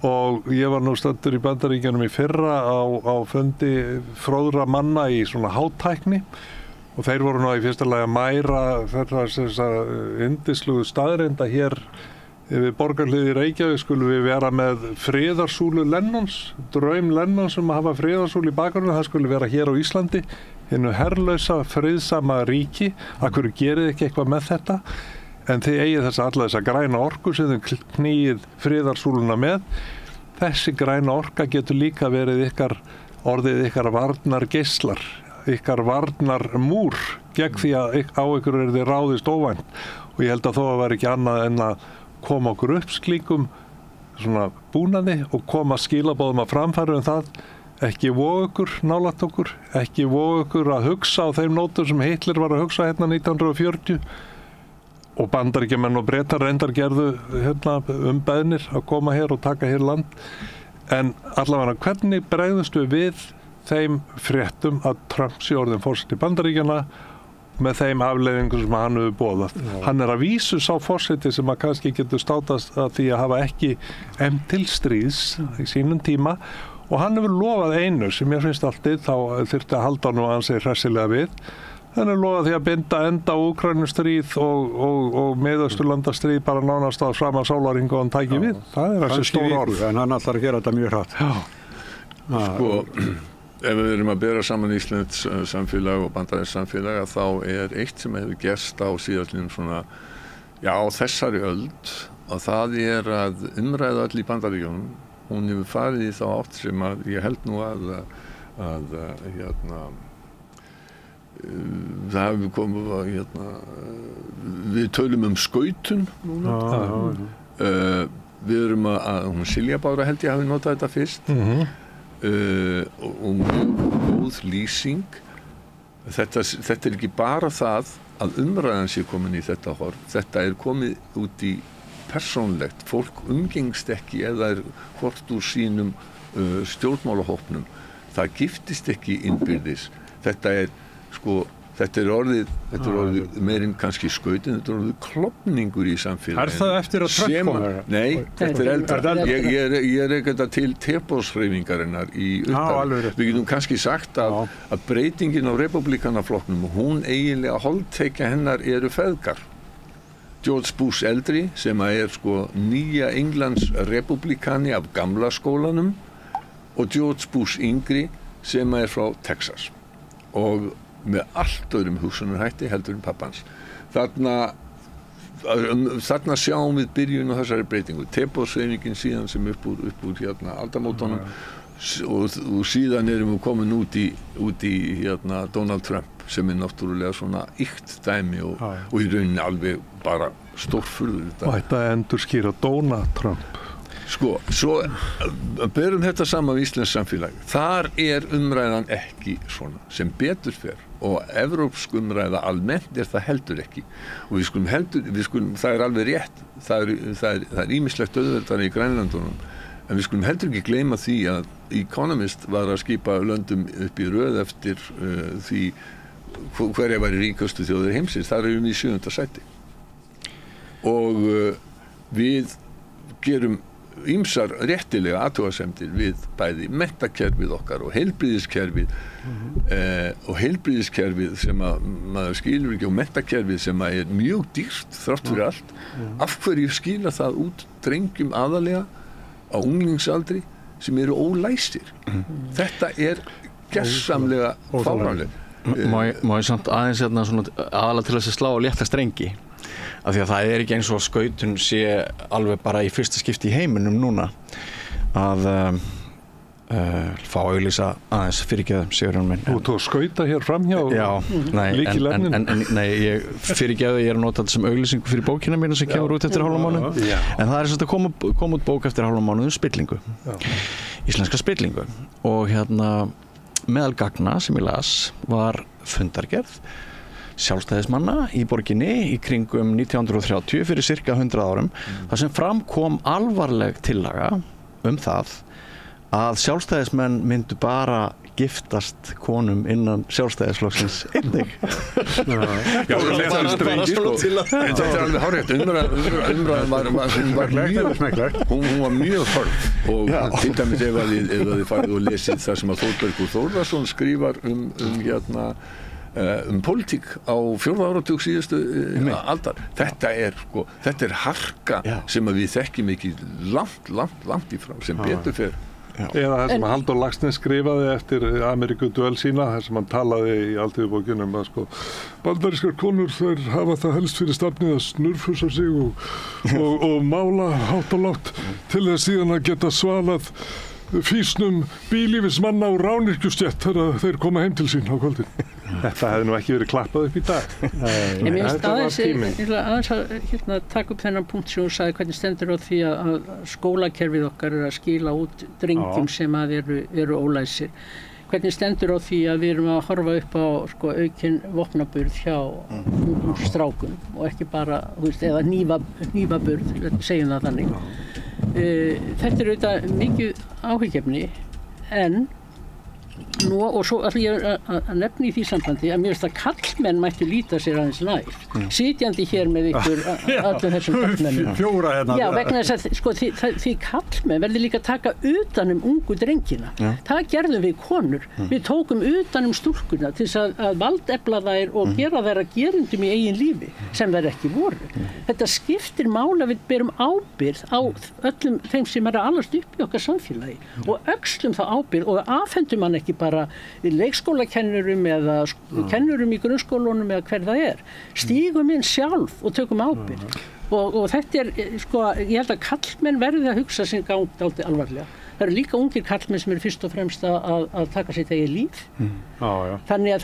og ég var nú staddur í Bandaríkjunum í fyrra á fundi fróðra manna í svona hátækni og þeir voru nú í fyrsta lagi að mæra þessa yndislugu staðreinda hér við borgarhlið í Reykjavík skulum við vera með friðarsúlu Lennons, draum Lennons að hafa friðarsúlu í bakgrunni, það skulle vera hér á Íslandi, hinnu herrlausa, friðsama ríki, af hverju gerið ekki eitthvað með þetta, en þið eigið þessa græna orku sem þið knýið friðarsúluna með, þessi græna orka getur líka verið orðið ykkar varnar geislar, ykkar varnar múr gegn því að á ykkur er þið ráðist óvænt og ég held að þó að vera ekki annað en að koma okkur upp slíkum svona búnaði og koma skilaboðum að framfæru það ekki voga ykkur nálægt okkur, ekki voga ykkur að hugsa á þeim nótum sem Hitler var að hugsa hérna 1940 og Bandaríkjamenn og Bretar reyndar gerðu hérna beðnir að koma hér og taka hér land en allavega hvernig bregðumst við þeim fréttum að Trump sé orðinn forseti Bandaríkjanna með þeim afleiðingum sem hann hefur boðað. Hann er að vísu sá forseti sem að kannski getur státast að því að hafa ekki til stríðs í sínum tíma og hann hefur lofað einu sem ég finnst alltaf þá þyrfti að halda nú að hann segir hressilega við. Hann er lofað því að binda enda á Úkraínustríð og Miðausturlandastríð bara nánast á sama sólarhring og hann tæki við. Það er þessi stór orð. En hann ætlar að gera þetta mjög hratt. Sko, ef við erum að bera saman Íslands samfélag og bandarískt samfélag þá er eitt sem hefur gerst á síðastliðnum svona, á þessari öld og það er að umræða öll í Bandaríkjunum, hún hefur farið í þá átt sem að ég held nú að það hefur komið við tölum skautun núna við erum hún Silja Bára held ég hafi notað þetta fyrst og mjög góð lýsing þetta er ekki bara það að umræðan sé komin í þetta horf, þetta er komið út í persónlegt, fólk umgengst ekki eða er hvort úr sínum stjórnmálahópnum, það giftist ekki innbyrðis, þetta er orðið meirinn kannski skautin, þetta er orðið klofningur í samfélaginu. Er það eftir að Trump kom? Nei, þetta er eldra. Ég er ekkert til tepóshreyfingarinnar í upphafi. Við getum kannski sagt að breytingin á repúblikanaflokknum, hún eiginlega holdtekja hennar eru feðgar. George Bush eldri, sem er nýja Englands repúblikani af gamla skólanum og George Bush yngri, sem er frá Texas. Og með allt öðrum hugsunarhætti heldur pappans. Þarna sjáum við byrjun á þessari breytingu. Tepóshreyfingin síðan sem upp úr aldamótunum og síðan erum við komin út í Donald Trump sem er náttúrulega svona ýkt dæmi og í rauninni alveg bara stórfurður. Og þetta endurskýra Donald Trump. Svo berum þetta saman við Íslands samfélag. Þar er umræðan ekki svona sem betur fer og evrópsk umræða almennt er það heldur ekki og við skulum það er alveg rétt það er ýmislegt auðveldara í Grænlandunum en við skulum heldur ekki gleyma því að Economist var að skipa löndum upp í röð eftir því hverja væri ríkustu þjóðir heimsins, þar erum við í 7. sæti og við gerum ýmsar réttilega athugasemdir við bæði menntakerfið okkar og heilbrigðiskerfið og heilbrigðiskerfið sem að maður skilur ekki og menntakerfið sem að er mjög dýrt þrátt fyrir allt af hverju skila það út drengjum aðalega á unglingsaldri sem eru ólæstir þetta er gersamlega fáránlegt Má ég samt aðeins svona aðalega til þess að slá og létta strengi af því að það er ekki eins og skautun sé alveg bara í fyrsta skipti í heiminum núna að fá að auglýsa aðeins fyrirgeðum Sigurjón minn. Þú tók skauta hér framhjá nei, ég fyrirgeðu, ég er að nota þetta sem auglýsingu fyrir bókina mína sem kemur út eftir hálfan mánuð en það er svona að koma út bók eftir hálfan mánuð spillingu, íslenska spillingu og meðal gagna sem ég las var fundargerð sjálfstæðismanna í borginni í kringum 1930 fyrir cirka 100 árum þar sem fram kom alvarleg tillaga það að sjálfstæðismenn myndu bara giftast konum innan sjálfstæðisflokksins einnig. Já, þetta er alveg hárrétt. Umræðan var mjög hörð og til dæmis ef þið farið og lesið það sem að Þórbergur Þórðarson skrifar pólitík á 4. áratug síðustu aldar. Þetta er harka sem að við þekkjum ekki langt í frá sem betur fer. Eða það sem Halldór Laxness skrifaði eftir Ameríku dvöl sína, þar sem hann talaði í Alþýðubókinum að bandarískar konur þær hafa það helst fyrir stafnið að snurfusa sig og mála hátt og lágt til þess síðan að geta svalað fýsnum bílífismanna og rányrkjustétt þegar þeir koma heim til sín á kvöldin. Þetta hefði nú ekki verið klappað upp í dag. Mér finnst aðeins að taka upp þennan punkt sem hún sagði hvernig stendur á því að skólakerfið okkar er að skila út drengjum sem að eru ólæsir. Hvernig stendur á því að við erum að horfa upp á aukinn vopnaburð hjá strákum og ekki bara, eða hnífaburð, segjum það þannig. Þetta er auðvitað mikið áhyggefni en nú og svo ætla ég að nefna í því sambandi að mér finnst að karlmenn mættu líta sér aðeins nær sitjandi hér með ykkur öllum þessum karlmennum. Fjóra hérna. Já, vegna þess að því karlmenn verður líka að taka utan ungu drengina. Það gerðum við konur. Við tókum utan stúlkuna til þess að valdefla þær og gera þær að gerendum í eigin lífi sem þær ekki voru. Þetta skiptir máli að við berum ábyrgð á öllum þeim sem er að alast upp í okkar samfélagi og öxlum þá ábyrgð og afhendum hann ekki bara leikskólakennurum eða kennurum í grunnskólunum eða hver það er. Stígum inn sjálf og tökum ábyrgð. Og þetta er, ég held að karlmenn verði að hugsa sinn gang dálítið alvarlega. Það eru líka ungir karlmenn sem eru fyrst og fremst að taka sitt eigið líf. Þannig að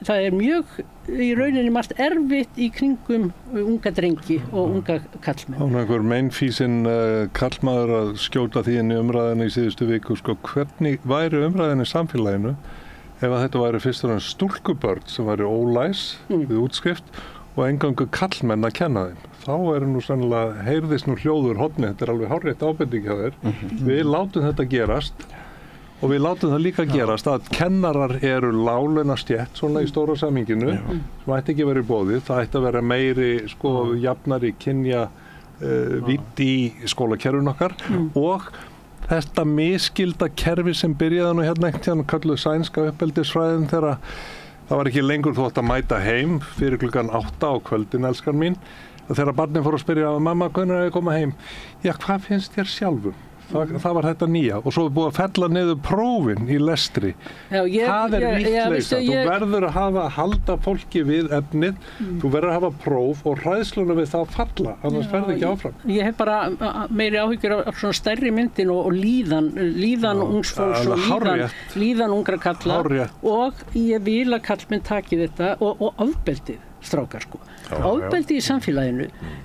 það er mjög í rauninni margt erfitt í kringum unga drengi og unga karlmenn. Það er einhver meinfísinn karlmaður að skjóta því inn í umræðinu í síðustu viku. Hvernig væri umræðinu í samfélaginu ef að þetta væri fyrst og fremst stúlkubörn sem væri ólæs við útskrift og engangu karlmenn að kenna þeim. Þá nú sannlega heyrðist nú hljóður horni, þetta er alveg hárrétt ábending hjá þér. Við látum þetta gerast og við látum það líka gerast að kennarar eru láglaunastétt svona í stóra samhenginu sem ætti ekki verið í boði. Það ætti að vera meiri jafnari kynja vídd í skólakerfinu okkar og þetta misskilda kerfi sem byrjaði nú hérna einhvern tíðan kölluð sænska uppeldisfræðin þegar það var ekki lengur þú átt að mæta heim fyrir klukkan 8 á kvöldin, elskar mín. Þegar barnið fór að spyrja mamma, hvernig er ég að koma heim? Já, hvað finnst þér sjálfum? Það var þetta nýja og svo er búið að fella niður prófin í lestri. Það er vittleysa. Þú verður að halda fólki við efnið, þú verður að hafa próf og hræðsluna við það að falla, annars ferðu ekki áfram. Ég hef bara meiri áhyggjur af svona stærri myndin og líðan ungs fólks og líðan ungra kalla og ég vil að kallmenn taki þetta og ofbeldið strákar ofbeldi í samfélaginu.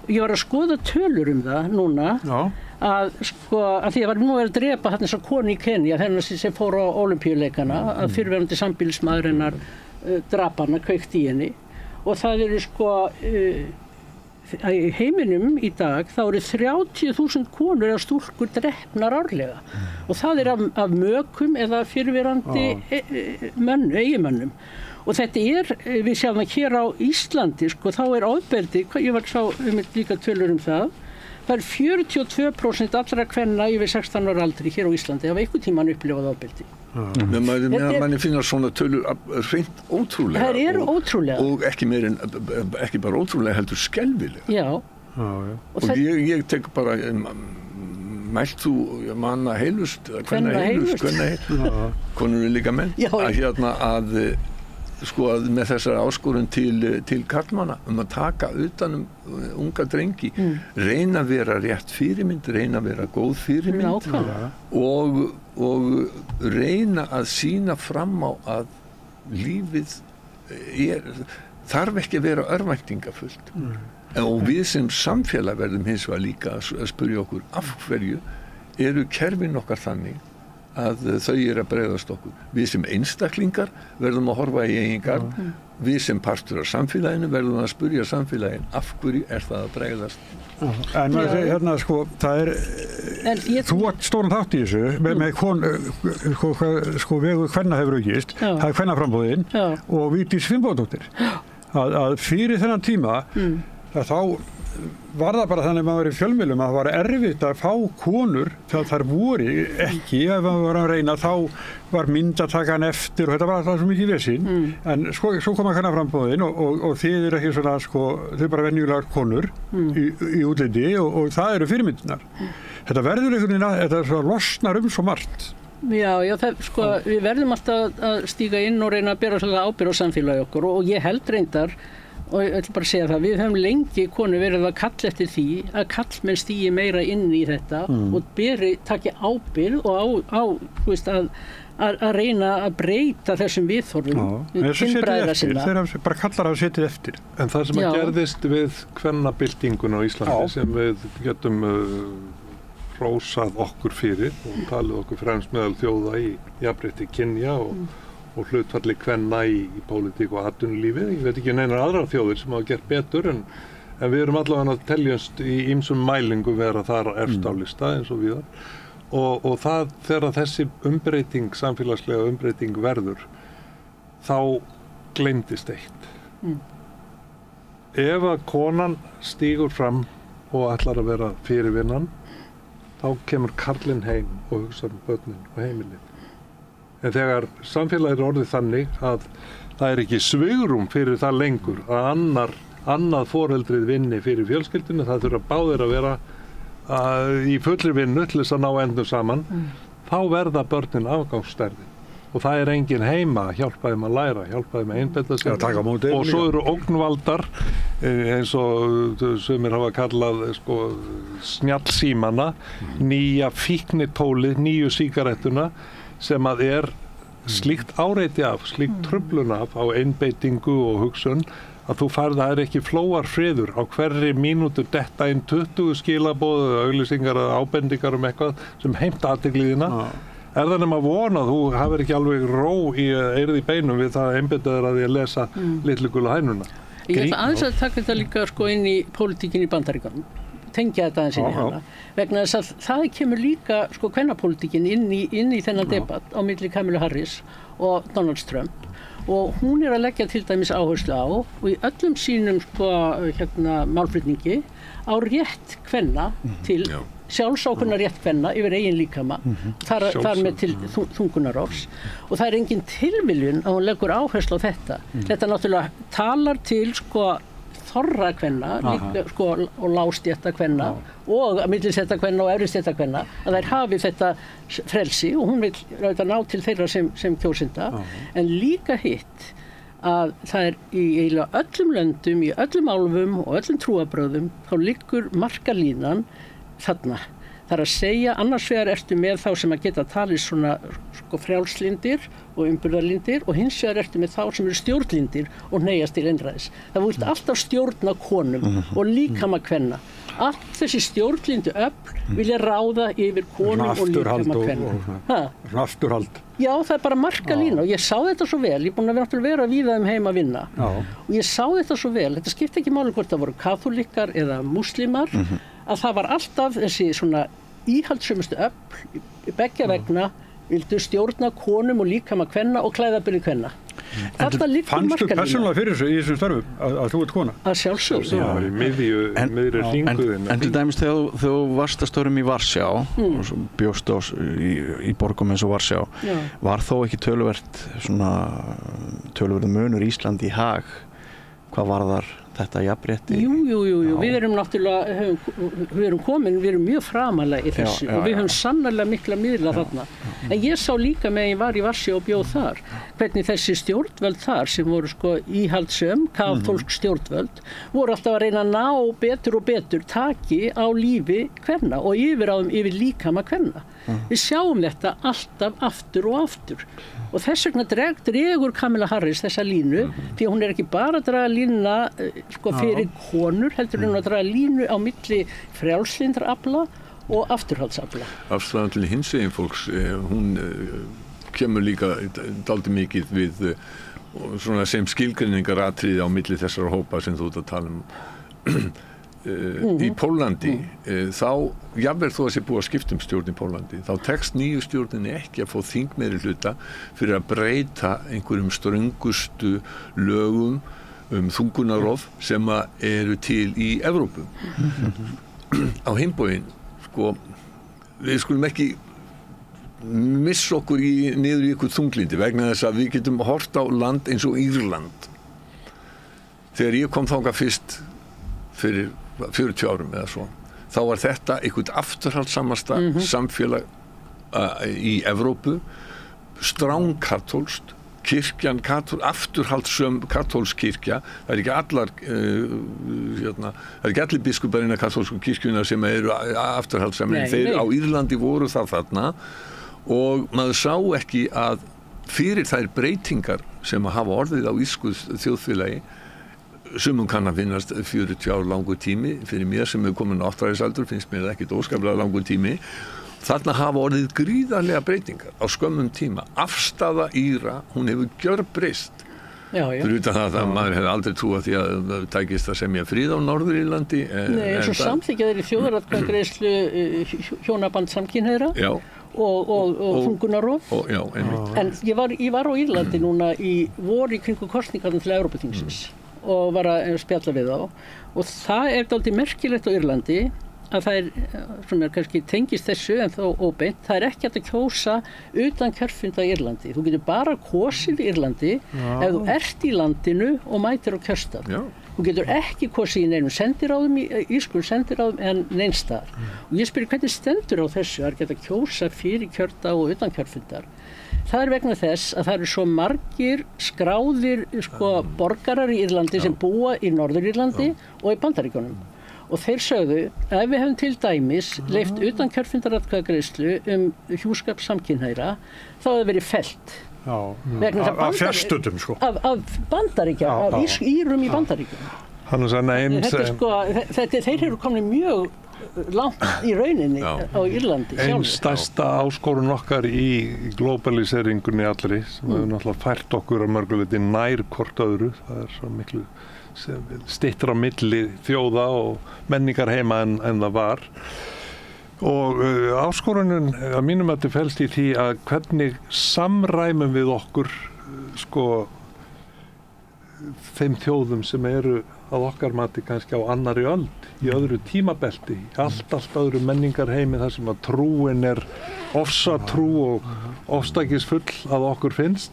Ég var að skoða tölur það núna að því að var nú að drepa þarna þessa konu í Kenía þennan sem fór á Ólympíuleikana að fyrrverandi sambýlismaður hennar drap hana, kveikti í henni og það eru í heiminum í dag þá eru 30.000 konur eða stúlkur drepnar árlega og það er af mökum eða fyrrverandi eiginmönnum. Og þetta við sjáum að hér á Íslandi, þá ofbeldi, ég var sá líka tölur það er 42% allra kvenna yfir 16 ára aldri hér á Íslandi hafa einhvern tímann upplifað ofbeldi. Manni finnst svona tölur hreint ótrúlega. Það eru ótrúlega. Og ekki bara ótrúlega heldur skelfilega. Já. Og ég tek bara mælt þú manna heilust, Kvennaheilust. konur er líka menn, Já, að sko að með þessari áskorun til karlmanna að taka utan unga drengi, reyna að vera rétt fyrirmynd, reyna að vera góð fyrirmynd og reyna að sýna fram á að lífið þarf ekki að vera örvæntingafullt. Og við sem samfélag verðum hins vegar líka að spyrja okkur af hverju eru kerfin okkar þannig að þau eru að bregðast okkur. Við sem einstaklingar verðum að horfa í eigin garð, við sem partur af samfélaginu verðum að spyrja samfélagin af hverju það að bregðast. En maður segir hérna sko, það þú átt stóran þátt í þessu með sko vegu kvenna hefur aukist, það er kvennaframboðin og Vigdís Finnbogadóttir að fyrir þennan tíma þá var það bara þannig að maður var í fjölmiðlum að það var erfitt að fá konur þegar þær voru ekki, ef maður var að reyna þá var myndatakan eftir og þetta var alltaf svo mikið vesinn, en svo kom að kvennaframboðin og þið eru ekki svona sko, þið eru bara venjulegar konur í útliti og það eru fyrirmyndirnar. Þetta verður einhvern veginn þetta svo losnar svo margt. Já, sko, við verðum alltaf að stíga inn og reyna að bera svolítið ábyrgð á samfélagi okkur og ég held reyndar og ég ætla bara að segja það, við höfum lengi konur verið að kalla eftir því að kallmenn stígi meira inn í þetta og taki ábyrgð og þú veist, að reyna að breyta þessum viðhorfum kynbræðra sinna. Þeir bara kallar að setja eftir. En það sem að gerðist við kvennabyltinguna á Íslandi sem við getum hrósað okkur fyrir og talið okkur fremst meðal þjóða í jafnrétti kynja og hlutfalli kvenna í pólitík og atvinnulífi. Ég veit ekki neinar aðrar þjóðir sem hafa gert betur en við erum allavega að teljast í ýmsum mælingum vera þar efst á lista eins og víðar. Og það þegar þessi samfélagslega umbreyting verður, þá gleymdist eitt. Ef að konan stígur fram og ætlar að vera fyrirvinnan, þá kemur karlinn heim og hugsa börnin og heimilið. En þegar samfélagið er orðið þannig að það er ekki svigrúm fyrir það lengur að annað foreldrið vinni fyrir fjölskyldunni, það þurfa báðir að vera í fullri vinnu til þess að ná endum saman, þá verða börnin afgangsstærðin. Og það er engin heima að hjálpa þeim að læra, hjálpa þeim að einbeita sér. Og svo eru ógnvaldar, eins og sumir hafa kallað sko, snjallsímana, nýja fíknitólið, nýju sígarettuna, sem að slíkt áreiti af, slíkt truflun af á einbeitingu og hugsun að þú það er ekki flóarfriður á hverri mínútu detta inn 20 skilaboð eða auglýsingar eða ábendingar eitthvað sem heimta athygliðina. Er það nema von að þú hafir ekki alveg ró í eyrði beinum við það að einbeita þér að því að lesa Litlu gulu hænuna? Ég ætla aðeins að taka þetta líka sko inn í pólitíkinni í Bandaríkjunum. Tengja þetta aðeins inn í hana. Vegna þess að það kemur líka sko kvennapólitíkin inn í þennan debatt á milli Kamilu Harris og Donald Trump og hún er að leggja til dæmis áherslu á og í öllum sínum sko málflutningi á rétt kvenna til sjálfsákvörðunar rétt kvenna yfir eigin líkama þar með til þungunarofs og það er engin tilviljun að hún leggur áherslu á þetta. Þetta náttúrulega talar til sko þorra kvenna líka, sko, og lágstétta kvenna og millistétta kvenna og efristétta kvenna að þær hafi þetta frelsi og hún vil ná til þeirra sem kjósenda en líka hitt að það er í eiginlega öllum löndum, í öllum álfum og öllum trúarbrögðum þá liggur markalínan þarna. Það er að segja, annars vegar ertu með þá sem að geta talið svona sko frjálslyndir og umburðarlyndir og hins vegar ertu með þá sem eru stjórnlyndir og hneigjast til einræðis. Það vilt alltaf stjórna konum og líkama kvenna. Allt þessi stjórnlyndu öfl vilja ráða yfir konum og líkama kvenna. Svona afturhald. Já, það er bara markalína og ég sá þetta svo vel. Ég er búin að vera víða heim að vinna. Og ég sá þetta svo vel. Þetta skipti ekki máli hvort það voru kaþólikkar eða múslimar. Að það var alltaf þessi svona íhaldssömustu öfl beggja vegna vildu stjórna konum og líkama kvenna og klæðaburði kvenna. Þarna liggur markalína. Fannstu persónulega fyrir þessu í þessum störfum að þú ert kona? Að sjálfsögðu. Það var í miðri hringuðin. En til dæmis þegar þú varst að störfum í Varsjá og bjóst í borgum eins og Varsjá, var þó ekki töluvert munur Íslandi í hag hvað varðar þetta jafnrétti? Jú, við erum náttúrulega, við erum mjög framalega í þessu og við höfum sannarlega mikla miðla þarna. En ég sá líka með ég var í Varsjá og bjóð þar, hvernig þessi stjórnvöld þar sem voru sko íhaldssöm, kaþólsk stjórnvöld, voru alltaf að reyna að ná betur og betur taki á lífi kvenna og yfir líkama kvenna. Við sjáum þetta alltaf aftur og aftur. Og þess vegna dregur Kamala Harris þessa línu, því að hún ekki bara að draga línuna sko, fyrir konur, heldur hún að draga línu á milli frjálslyndarafla og afturhaldsafla. Afstæðan til hinsegin fólks, hún kemur líka dálítið mikið við svona sem skilgreiningaratriði á milli þessara hópa sem þú ert að tala um. Í Póllandi þá, jafnvel þó að sé búið að skipta stjórn í Póllandi, þá tekst nýju stjórninni ekki að fá þingmeirihluta fyrir að breyta einhverjum ströngustu lögum þungunarrof sem eru til í Evrópu. Á hinn sko, við skulum ekki missa okkur niður í ykkur þunglindi vegna þess að við getum hort á land eins og Írland. Þegar ég kom þangað fyrst fyrir 40 árum eða svo, þá var þetta einhvern afturhaldssamasta samfélag í Evrópu, strángkaþólskt, kirkjan afturhaldssöm kaþólsk kirkja, það ekki allar það ekki allir biskupar innan kaþólsku kirkjuna sem eru afturhaldssami, þeir á Írlandi voru það þarna og maður sá ekki að fyrir þær breytingar sem hafa orðið á írsku þjóðfélagi sumum kann að finnast 40 ár langur tími, fyrir mér sem hefur komin á áttræðisaldur finnst mér ekkert óskaplega langur tími. Þarna hafa orðið gríðarlega breytingar á skömmum tíma. Afstaða Íra, hún hefur gjörbreyst. Fyrir utan það að maður hefði aldrei trúað því að tækist að semja frið á Norður-Írlandi. Nei, eins og samþykkja þeir í þjóðaratkvæðagreiðslu hjónaband samkynhneigðra og þungunarrof. En ég var á Írlandi núna í vor í kringu kosningarnar til Evrópuþingsins og var að spjalla við þá og það dálítið merkilegt á Írlandi að það sem kannski tengist þessu en þó óbeint, það ekki hægt að kjósa utan kjörfunda í Írlandi. Þú getur bara kosið í Írlandi ef þú ert í landinu og mætir á kjörstað. Þú getur ekki kosið í neinum sendiráðum, írskum sendiráðum en neins staðar. Og ég spyr hvernig stendur á þessu að geta kjósa fyrir kjördag og utan kjörfundar. Það vegna þess að það eru svo margir skráðir borgarar í Írlandi sem búa í Norður-Írlandi og í Bandaríkjunum. Og þeir sögðu að ef við hefum til dæmis leyft utan kjörfundaratkvæðagreiðslu hjúskap samkynhneigðra, þá hefði verið fellt. Af fjarstundum sko. Af Bandaríkja, af Írum í Bandaríkjunum. Þeir eru komin mjög langt í rauninni á Írlandi sjálfur. Einn stærsta áskorun okkar í globaliseringunni allri sem hefur náttúrulega fært okkur að mörguleyti nær hvort öðru, það svo miklu styttra á milli þjóða og menningar heima en það var og áskorunin að mínum að þetta felst í því að hvernig samræmum við okkur þeim þjóðum sem eru að okkar mati kannski á annarri öld, í öðru tímabelti, allt öðru menningarheimi þar sem að trúin ofsatrú og ofstækisfull að okkur finnst,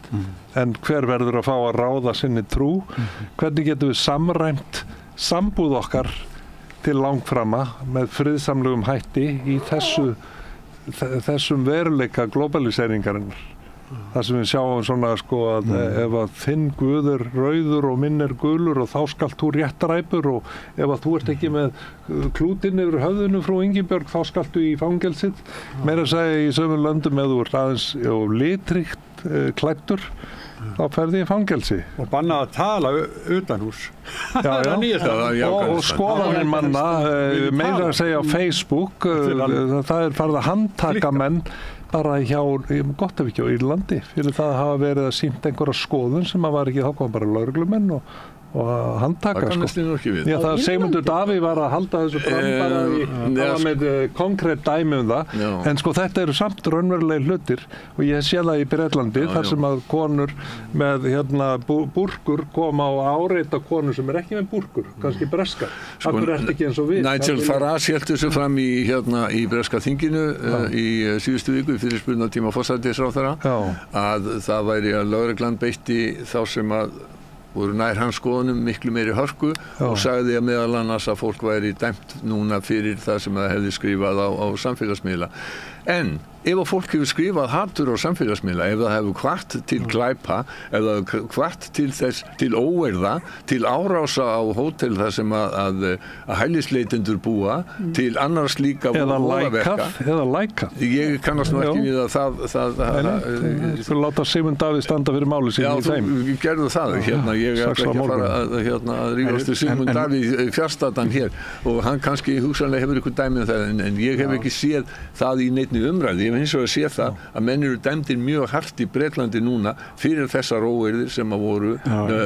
en hver verður að fá að ráða sinni trú, hvernig getum við samræmt sambúð okkar til langframa með friðsamlegum hætti í þessum veruleika globaliseringarinnar. Það sem við sjáum svona að ef að þinn Guð rauður og minn gulur og þá skalt þú réttaræpur og ef að þú ert ekki með klútinn yfir höfðinu frú Ingibjörg þá skaltu í fangelsið. Meira að segja í sömum löndum ef þú ert aðeins litríkt klæddur þá ferði í fangelsi. Og bannað að tala utanhús. Og skoðanir manna, meira að segja á Facebook, það farið að handtaka menn bara gott ef ekki á Írlandi, fyrir það að hafa verið að sýnt einhverja skoðun sem að var ekki, þá kom bara lögreglumenn og handtaka. Það kannast ekki við. Já, það Sigmundur Davíð var að halda þessu fram bara með konkrétt dæmi það, en þetta eru samt raunverulegir hlutir og ég sé það í Bretlandi þar sem að konur með búrkur koma og áreita konur sem ekki með búrkur, kannski breskar. Akkur ekki eins og við. Nigel Farage hélt þessu fram í breska þinginu í síðustu viku fyrir spurningatíma forsætisráðherra að það væri að lögreglan beitti þá sem að voru nær hans skoðunum miklu meiri hörku og sagði að meðal annars að fólk væri dæmt núna fyrir það sem það hefði skrifað á samfélagsmiðla. En ef að fólk hefur skrifað hatur á samfélagsmiðla, ef það hefur hvart til glæpa, ef það hefur hvart til þess, til óeirða, til árása á hótel þar sem að hælisleitendur búa, til annars líka voðaverka. Eða lækað. Ég kannast nú ekki við að Þú skulle láta Sigmund Davíð standa fyrir máli sín í þeim. Já, þú gerðu það. Ég ætla ekki að fara að rífast til Sigmund Davíð fjárstatan hér og hann kannski hugsanlega hefur ykkur dæmi um það en ég hef ekki séð það í neinni umræðu. Ég hef hins vegar séð það að menn eru dæmdir mjög hart í Bretlandi núna fyrir þessar óeirðir sem að voru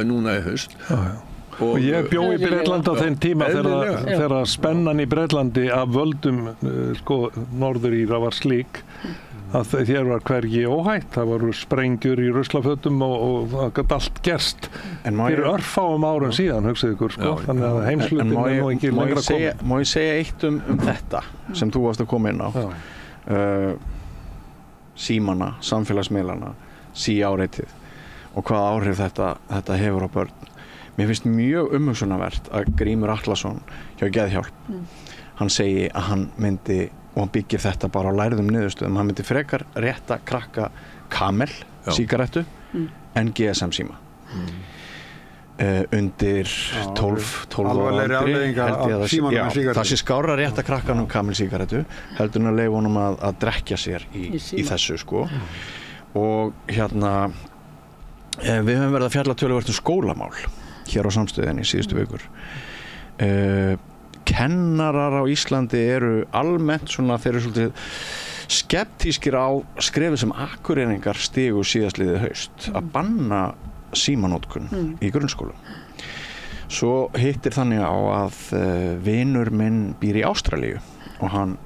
núna í haust. Og ég bjó í Bretlandi á þeim tíma þegar spennan í Bretlandi af völdum Norður-Íra var slík að hér var hvergi óhætt, það voru sprengjur í ruslafötum og það gat allt gerst fyrir örfáum árum síðan, hugsaðu ykkur, þannig að heimslutin er nú ekki lengra komin. Má ég segja eitt um þetta sem þú varst að koma inn á? Símana, samfélagsmiðlana, síáreitið og hvaða áhrif þetta hefur á börn. Mér finnst mjög umhugsunarvert að Grímur Atlason hjá Geðhjálp, hann segi að hann myndi, og hann byggir þetta bara á lærðum niðurstöðum, hann myndi frekar rétta krakka Camel sígarettu en GSM síma. Undir 12 aldri það sé skárra rétta krakkanum Camel sígarettu heldur hann að leyfa honum að drekkja sér í þessu og hérna við höfum verið að fjalla töluvert skólamál hér á Samstöðinni síðustu vikur. Kennarar á Íslandi eru almennt þeir eru svolítið skeptískir á skrefið sem Akureyringar stigu síðastliðið haust að banna símanótkun í grunnskólum. Svo hittir þannig á að vinur minn býr í Ástralíu og hann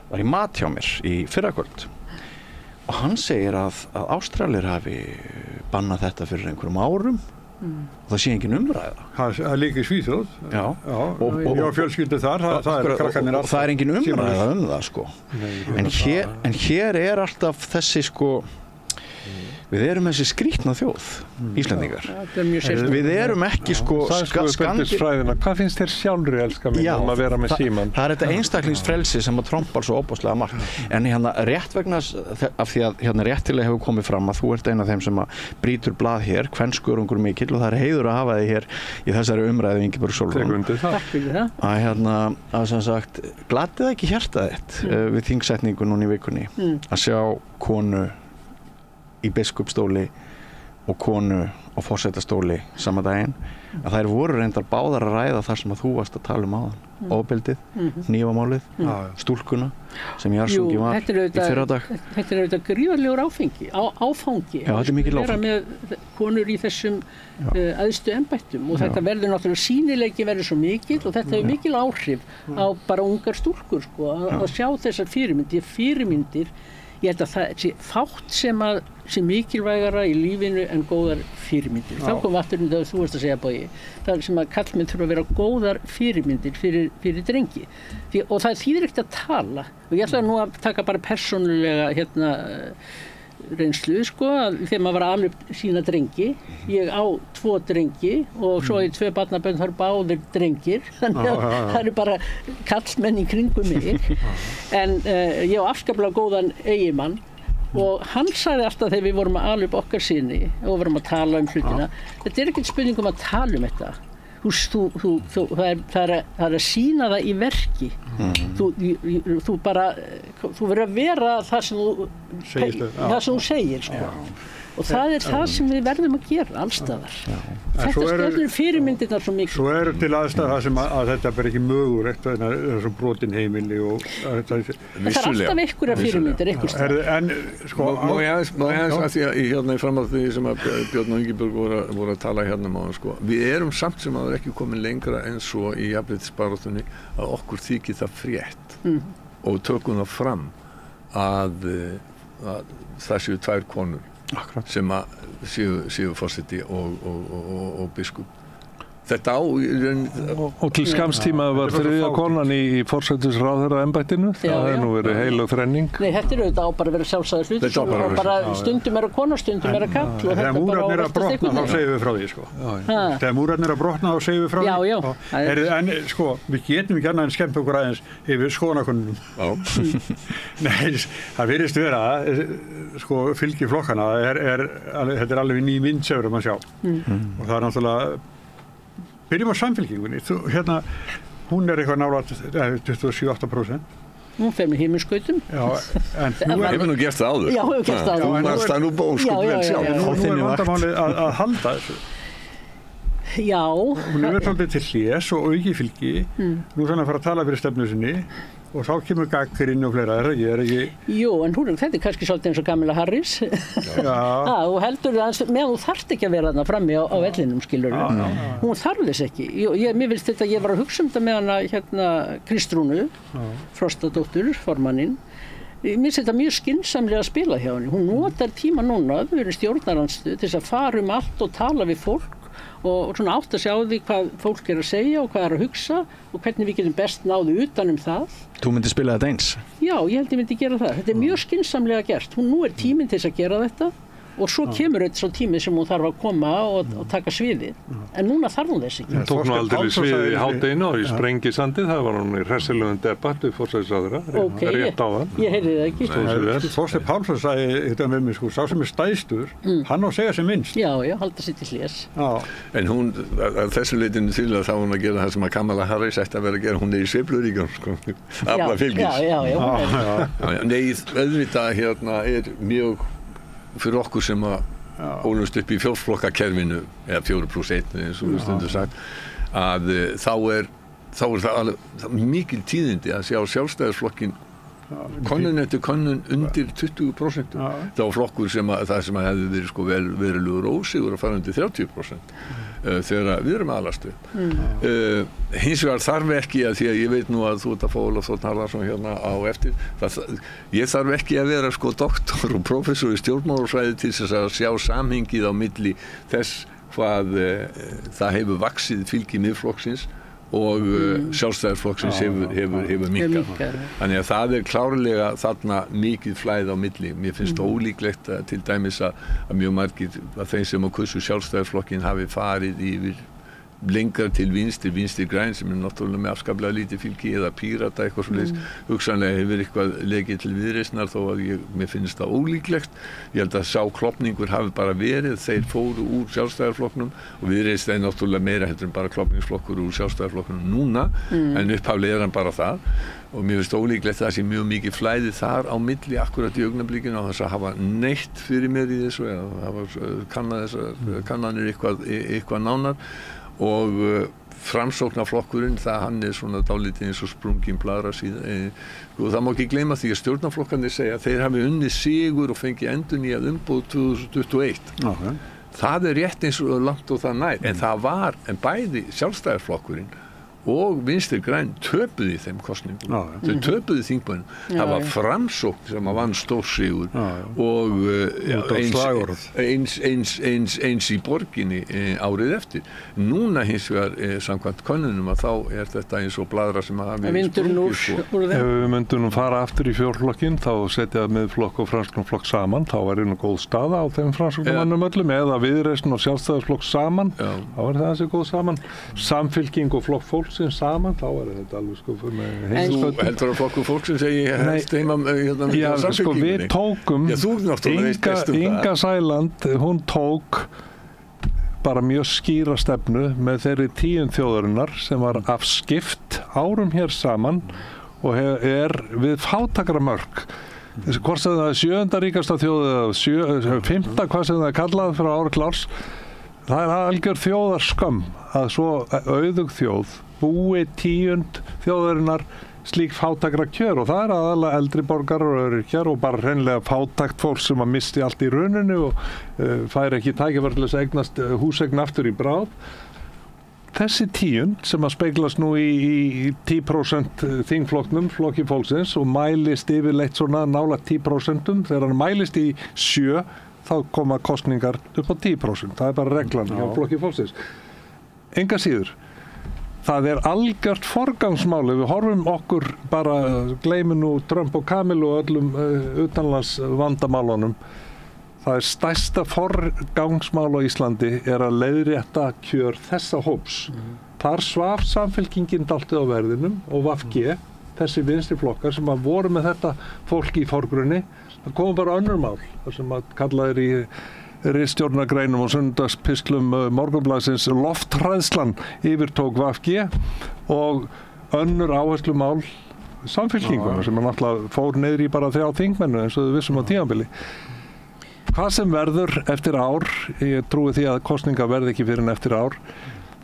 var í mat hjá mér í fyrrakvöld og hann segir að Ástralir hafi bannað þetta fyrir einhverjum árum og það sé engin umræða. Það er líka í Svíþjóð. Já. Og fjölskyldu þar, það er krakkarnir alltaf. Það er engin umræða það En hér er alltaf þessi við erum þessi skrýtna þjóð, Íslendingar. Við erum ekki Hvað finnst þér sjálfri, elska mín, að vera með síman? Það er þetta einstaklingsfrelsi sem að trompar svo óbúslega margt. En rétt vegna af því að réttilega hefur komið fram að þú ert einn af þeim sem að brýtur blað hér, kvenskörungur mikill og það er heiður að hafa þig hér í þessari umræðu Ingibjörg Sólrún. Takk fyrir það. Að sem sagt, gladdi það ekki hjartað þitt við þingsetningu núna í vikunni að sjá konu í biskupsstóli og konu á forsetastóli sama daginn að þær voru reyndar báðar að ræða þar sem að þú varst að tala áðan ofbeldið, hnífamálið, stúlkuna sem Jarðsungi var í fyrradag. Þetta er auðvitað gríðarlegur áfangi þetta er mikil áfangi að vera með konur í þessum æðstu embættum og þetta verður náttúrulega sýnileiki verður svo mikil og þetta hefur mikil áhrif á bara ungar stúlkur að sjá þessar fyrirmyndir. Ég held að það sé fátt sem mikilvægara í lífinu en góðar fyrirmyndir. Þá kom afturinn þegar þú varst að segja Bogi. Það sem að karlmenn þurfa að vera góðar fyrirmyndir fyrir drengi. Og það þýðir ekkert að tala. Og ég ætla nú að taka bara persónulega reynslu þegar maður var að ala upp sína drengi. Ég á 2 drengi og svo í 2 barnabörn þar báðir drengir. Þannig að það eru bara karlmenn í kringum mig. En ég á afskaplega góðan eiginmann og hann sagði alltaf þegar við vorum að ala upp okkar syni og vorum að tala um hlutina. Þetta er ekkert spurning um að tala um þetta. Það er að sýna það í verki. Þú verður að vera það sem þú segir og það er það sem við verðum að gera allstaðar. Þetta stöður fyrirmyndirnar svo mikið. Svo eru til aðstæða sem að þetta er ekki mögulegt þessu brotin heimili og það er alltaf einhverja fyrirmyndir En má ég aðeins að því að hérna í fram að því sem að Björn og Ingibjörg voru að tala hérna við erum samt sem að það er ekki komin lengra en svo í jafnréttisbaráttunni að okkur þykir það frétt og tökum það fram að það séu 2 konur sem að séu forseti og biskup Þetta á og til skamstíma var þriðja konan í forsætisráðherra embættinu, það hefur nú verið heilög þrenning. Nei, þetta er auðvitað á bara að vera sjálfsagður hlutur og bara stundum er að kona, stundum er að kall og þetta bara á veltast einhvern veginn. Þegar múrarnir að brotna þá segjum við frá því, sko. Þegar múrarnir að brotna þá segjum við frá því. Já. En sko, við getum ekki annað en skemmt okkur aðeins yfir skoðanakönnunum. Nei, það virðist vera, sko, fylgi flokkana, þetta er alveg ný myndsögur að sjá. Og það er náttúrulega, byrjum á Samfylkingunni, hérna, hún er eitthvað nálægt 27-28%. Hún fer með himinskautum. Já, en nú hefur nú gert það áður. Já, hefur gert það áður. Þú varst það nú bóðskap vel sjálf. Nú er vandamálið að halda þessu. Já. Hún er svolítið til hlés og auki fylgi. Nú er hann að fara að tala fyrir stefnu sinni og þá kemur gagnrýni og fleira, er ekki... Jú, en þetta er kannski svolítið eins og Kamala Harris. Já. Þú heldur það, meðan þú þarft ekki að vera þarna frammi á vellinum, skilur. Hún þarf þess ekki. Mér finnst þetta, ég var að hugsa þetta með hana Kristrúnu, Frostadóttur, formanninn. Mér finnst þetta mjög skynsamlega að spila hjá henni. Hún notar tíma núna, þau eru stjórnarandstöð, til að fara allt og tala við fólk og svona átt að sjá því hvað fólk er að segja og hvað er að hugsa og hvernig við getum best náðu utan það. Þú myndir spila þetta eins? Já, ég held ég myndi gera það. Þetta er mjög skynsamlega gert. Nú er tíminn til þess að gera þetta og svo kemur þetta svo tími sem hún þarf að koma og taka sviðið. En núna þarf hún þess ekki. Hún tók nú aldrei sviðið í hádeginu og í Sprengisandi, það var hún í hressilegum debatt við forsætisráðherra, rétt á það. Ég heyrði það ekki. Þorsteinn Pálsson sagði þetta með mig, sko, sá sem er stæðstur, hann á að segja sem minnst. Já, halda sér til hlés. En hún, að þessu leitinu til að þá hún að gera það sem að Kamala Harris ætti að vera að gera, hún er í sveifluríkjum, sko, afla fylgis. Nei, auðvitað hérna er mjög fyrir okkur sem að ólumst upp í fjórflokkakerfinu eða 4+1 eins og við stundum sagt að þá er það mikil tíðindi að sjá Sjálfstæðisflokkin könnun eftir könnun undir 20%. Það var flokkur sem hefði verið sko verulegur ósigur að fara undir 30% þegar við erum alast upp. Hins vegar þarf ekki að, því að ég veit nú að þú ert að fá Ólaf Þ. Harðarson hérna á eftir, ég þarf ekki að vera sko doktor og prófessor í stjórnmálafræði til þess að sjá samhengið á milli þess hvað það hefur vaxið fylgi Miðflokksins og Sjálfstæðisflokksins hefur minnkað. Þannig að það er klárlega þarna mikið flæð á milli. Mér finnst ólíklegt til dæmis að mjög margir að þeim sem á kursu Sjálfstæðisflokkin hafi farið yfir lengra til vinstri græn sem er náttúrulega með afskaplega lítið fylgi eða Pírata eitthvað svoleiðis. Hugsanlega hefur eitthvað lekið til Viðreisnar þó að mér finnst það ólíklegt. Ég held að sá klopningur hafi bara verið, þeir fóru úr Sjálfstæðisflokknum og Viðreisn er náttúrulega meira heldur en bara klopningsflokkur úr Sjálfstæðisflokknum núna, en upphaflega er hann bara það. Og mér finnst ólíklegt að það sé mjög mikið flæði þar á milli akkurat í augnablikinu á þess að hafa neitt fyrir mér í þessu eða hafa kannanir eitthvað nánar. Og framsóknarflokkurinn, hann er svona dálítið eins og sprungin blaðrasíða. Og það má ekki gleyma því að stjórnarflokkarnir segja að þeir hafi unnið sigur og fengið endurnýjað umboð 2021. Það er rétt eins og langt og það nær, en bæði Sjálfstæðisflokkurinn og Vinstri græn töpuðu í þeim kosningum. Þau töpuðu þingmönnum. Það var Framsókn sem vann stórsigur og eins í borginni árið eftir. Núna hins vegar samkvæmt könnunum að þá er þetta eins og blaðra sem að hafi sprungið. Ef við myndum fara aftur í fjórflokkin þá setja Miðflokk og Framsóknarflokk saman, þá er nú góð staða á þeim Framsóknarmönnum öllum, eða Viðreisn og Sjálfstæðisflokk saman, þá er það þessi góð saman. Samfylking og Flokk Fólksins saman, þá er þetta alveg sko fyrir með heimsköldum. Þú heldur að Flokkur Fólksins segi helst heima já, sko við tókum Inga Sæland, hún tók bara mjög skýra stefnu með þeirri 10 þjóðarinnar sem var afskipt árum hér saman og er við fátækramörk. Hvort sem það er 7. ríkasta þjóð eða 5. hvað sem það er kallað frá ári klárs, það er algjör þjóðarskömm að svo auðug þjóð búi 10 þjóðarinnar slík fátækra kjör og það er aðalega eldri borgarar og öryrkjar og bara hreinlega fátækt fólk sem að misti allt í runinu og fær ekki tækifæri til þess að eignast húseign aftur í bráð. Þessi 10 sem að speglast nú í 10% þingflokknum, Flokki Fólksins og mælist yfirleitt svona nála 10%, þegar hann mælist í 7 þá koma kosningar upp á 10%. Það er bara reglan hjá Flokki Fólksins. enga síður. Það algjört forgangsmáli, við horfum okkur bara, gleymum nú Trump og Kamilu og öllum utanlands vandamálunum. Það stærsta forgangsmál á Íslandi að leiðrétta kjör þessa hóps. Þar svaf Samfylkingin dálítið á verðinum og VG, þessi vinstri flokkar sem voru með þetta fólk í forgrunni, það komu bara önnur mál, það sem kallaðir í ritstjórnargreinum og sunnudagspistlum Morgunblaðsins lofthræðslan yfirtók VG og önnur áherslumál Samfylkinguna sem náttúrulega fór niður í bara 3 þingmennu eins og við vissum á tímabili. Hvað sem verður eftir ár, ég trúi því að kosningar verði ekki fyrir en eftir ár,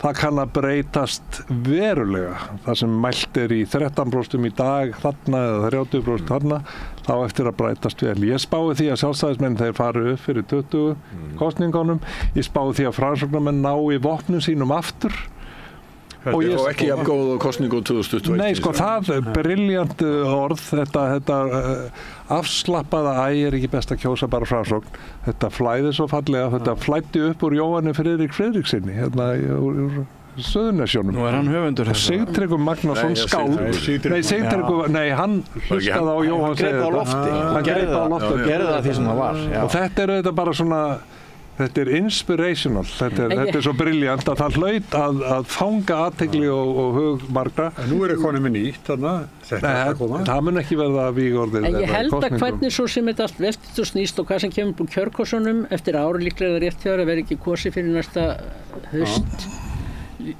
það kann að breytast verulega. Það sem mælt í 13% í dag þarna eða 30% þarna, þá eftir að breytast vel. Ég spái því að sjálfstæðismenn þeir fari upp fyrir 20 kosningunum. Ég spái því að framsóknarmenn ná í vopnum sínum aftur. Og ekki jafn góð á kosningu 2021. Nei, það brilljant orð, þetta afslappaða ekki best að kjósa bara Framsókn. Þetta flæði svo fallega, þetta flæddi upp úr Jóhanni Friðrik Friðriksinni, úr Suðurnesjónum. Nú hann höfundur þess. Sigtryggur Magnússon skáld. Nei, hann hlustaði á Jóhann segja þetta. Hann gerði það því sem það var. Já. Og þetta bara svona, þetta inspirational, þetta svo brilljant að það hlaut að fanga athygli og hug margra. En nú konum við nýtt þarna, þetta að koma. Það mun ekki verða vígorðið. En ég held að hvernig svo sem þetta allt veltist og snýst og hvað sem kemur úr kjörkossunum eftir ári líklega rétt hjá að vera ekki kosið fyrir næsta haust,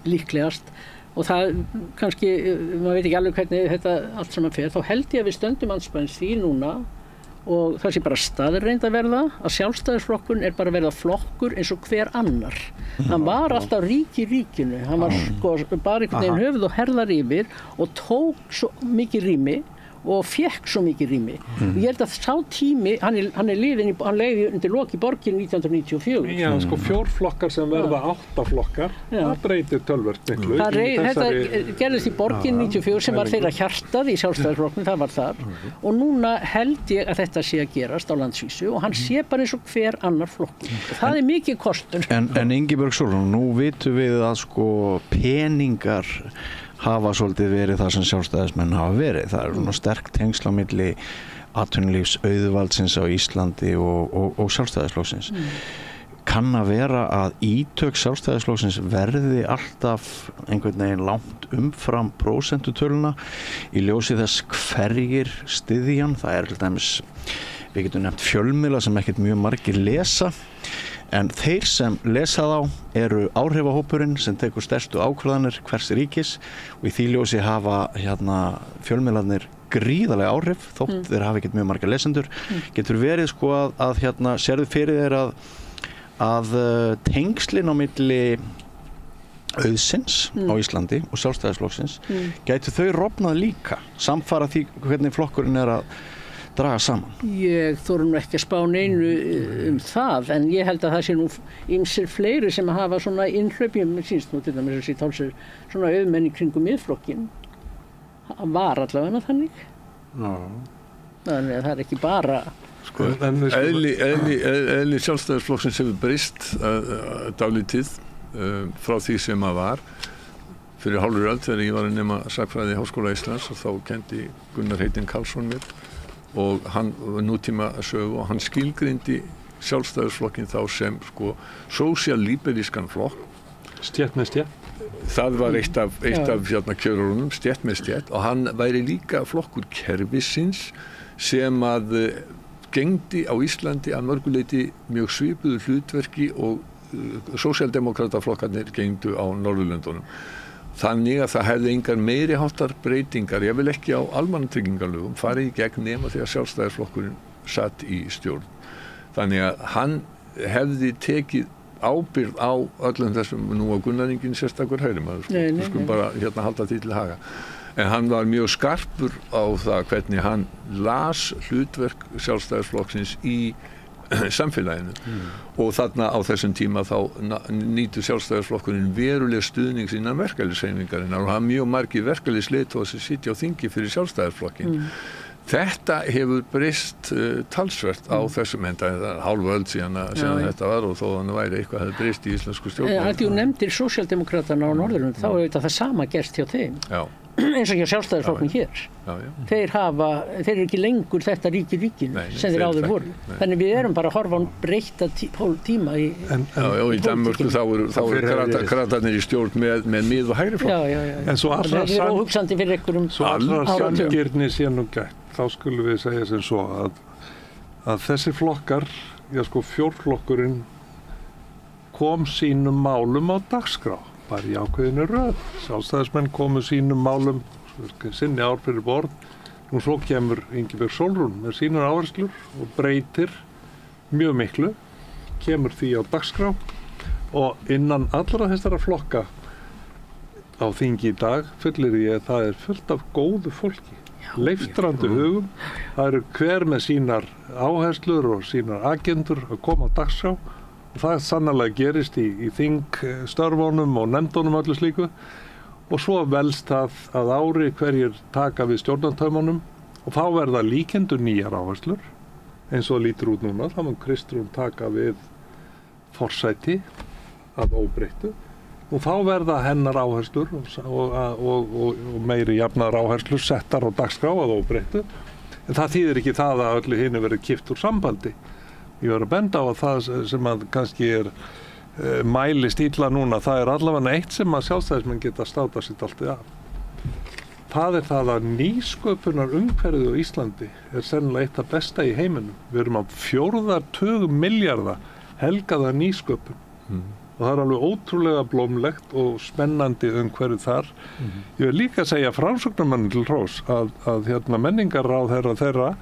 líklegast. Og það kannski, maður veit ekki alveg hvernig þetta allt saman fer, þá held ég að við stöndum andspænis því núna og það sé bara staðreynd að verða að Sjálfstæðisflokkun bara að verða flokkur eins og hver annar. Hann var alltaf rík í ríkinu, hann var bara einhvern veginn höfuð og herðar yfir og tók svo mikið rými og fekk svo mikið rými. Og ég held að sá tími, hann leiði undir lok í borginni 1994. Já, 4 flokkar sem verða 8 flokkar, það breytir töluvert miklu. Þetta gerðist í borginni 94 sem var þeirra hjartað í Sjálfstæðisflokknum, það var þar. Og núna held ég að þetta sé að gerast á landsvísu og hann sé bara eins og hver annar flokkur. Það mikið kostur. En Ingibjörg Sólrún, nú vitum við að peningar hafa svolítið verið það sem sjálfstæðismenn hafa verið. Það svona sterk tengsl á milli atvinnulífs auðvaldsins á Íslandi og sjálfstæðisflokksins. Kann að vera að ítök sjálfstæðisflokksins verði alltaf einhvern veginn langt umfram prósentutöluna í ljósi þess hverjir styðjan. Það til dæmis, við getum nefnt fjölmiðla sem ekkert mjög margir lesa. En þeir sem lesa þá eru áhrifahópurinn sem tekur stærstu ákvarðanir hvers ríkis og í því ljósi hafa fjölmiðlarnir gríðarlega áhrif þótt þeir hafa ekkert mjög marga lesendur. Getur verið að sérðu fyrir þeir að tengslin á milli auðsins á Íslandi og sjálfstæðisflokksins gætu þau rofnað líka samfara því hvernig flokkurinn að draga saman? Ég þori nú ekki að spá neinu það, en ég held að það sé nú ýmsir fleiri sem hafa svona innhlaupjum, sínst nú til dæmis þessi tálsir svona auðmenn í kringum miðflokkinn. Það var allavega þannig. Þannig að það ekki bara eðli sjálfstæðisflokksins hefur breyst dálítið frá því sem að var fyrir hálfri öld þegar ég var að nema sagnfræði í Háskóla Íslands og þá kenndi Gunnar Heitinn Karlsson mér og hann nútíma sögu og hann skilgreindi sjálfstæðisflokkinn þá sem sósíal-líberískan flokk. Stétt með stétt. Það var eitt af kjörorunum, stétt með stétt og hann væri líka flokkur kerfisins sem að gegndi á Íslandi að mörguleyti mjög svipuðu hlutverki og sósíaldemókrataflokkarnir gegndu á Norðurlöndunum. Þannig að það hefði engar meiri háttar breytingar, ég vil ekki á almannatryggingalögum, farið í gegn nema þegar sjálfstæðisflokkurinn satt í stjórn. Þannig að hann hefði tekið ábyrgð á öllum þessum, nú á Gunnar enginn sérstakur hægrimaður, við skulum bara halda því til haga. En hann var mjög skarpur á það hvernig hann las hlutverk sjálfstæðisflokksins í samfélaginu og þarna á þessum tíma þá nýtur sjálfstæðisflokkurinn veruleg stuðnings innan verkalýðshreyfingarinnar og hann mjög margir verkalýðsleiðtogar sem sitja á þingi fyrir sjálfstæðisflokkinn Þetta hefur breyst talsvert á þessum enda, það er hálfu öld síðan þetta var og þó þannig væri eitthvað hefði breyst í íslensku stjórnmálum. Að þú nefndir sósíaldemokratana á Norðurlöndum, þá er það sama gerst hjá þeim. Já. Eins og hjá Sjálfstæðisflokknum hér. Já. Þeir eru ekki lengur þetta ríkinu sem þeir áður voru. Þannig við erum bara að horfa á breytta tíma í í Danmörku þá eru kratarnir í stjórn með mið- og hægri flokk. Já. En svo allra Það er óhugsandi fyrir einhverjum sanngirni sé nú gætt, þá skulum við segja sem svo að þessi flokkar, fjórflokkurinn kom sínum málum á dagskrá. Bara í ákveðinu röð. Sjálfstæðismenn komu sínum málum sinni ár fyrir borð og svo kemur Ingibjörg Sólrún með sínar áherslur og breytir mjög miklu, kemur því á dagskrá og innan allra þessara flokka á þingi í dag fullir ég að það er fullt af góðu fólki, leiftrandi hugum, það eru hver með sínar áherslur og sínar agendur að koma á dagskrá. Og það sannarlega gerist í þingstörfunum og nefndunum öllu slíku og svo velst það að ári hverjir taka við stjórnartaumunum og þá verða líkendur nýjar áherslur eins og lítur út núna. Þá mun Kristrún taka við forsæti að óbreyttu og þá verða hennar áherslur og meiri jafnar áherslur settar á dagskrá að óbreyttu. En það þýðir ekki það að öllu hinu verið kippt úr sambandi. Ég var að benda á að það sem að kannski mælist illa núna, það er allavega eitt sem að sjálfstæðismenn geta státað sitt alltaf af. Það er það að nýsköpunar umhverfið á Íslandi er sennilega eitt af besta í heiminum. Við erum á 4 milljarða helgaða nýsköpun. Og það er alveg ótrúlega blómlegt og spennandi umhverfið þar. Ég vil líka segja framsóknarmönnum til hrós að menningarráðherra þeirra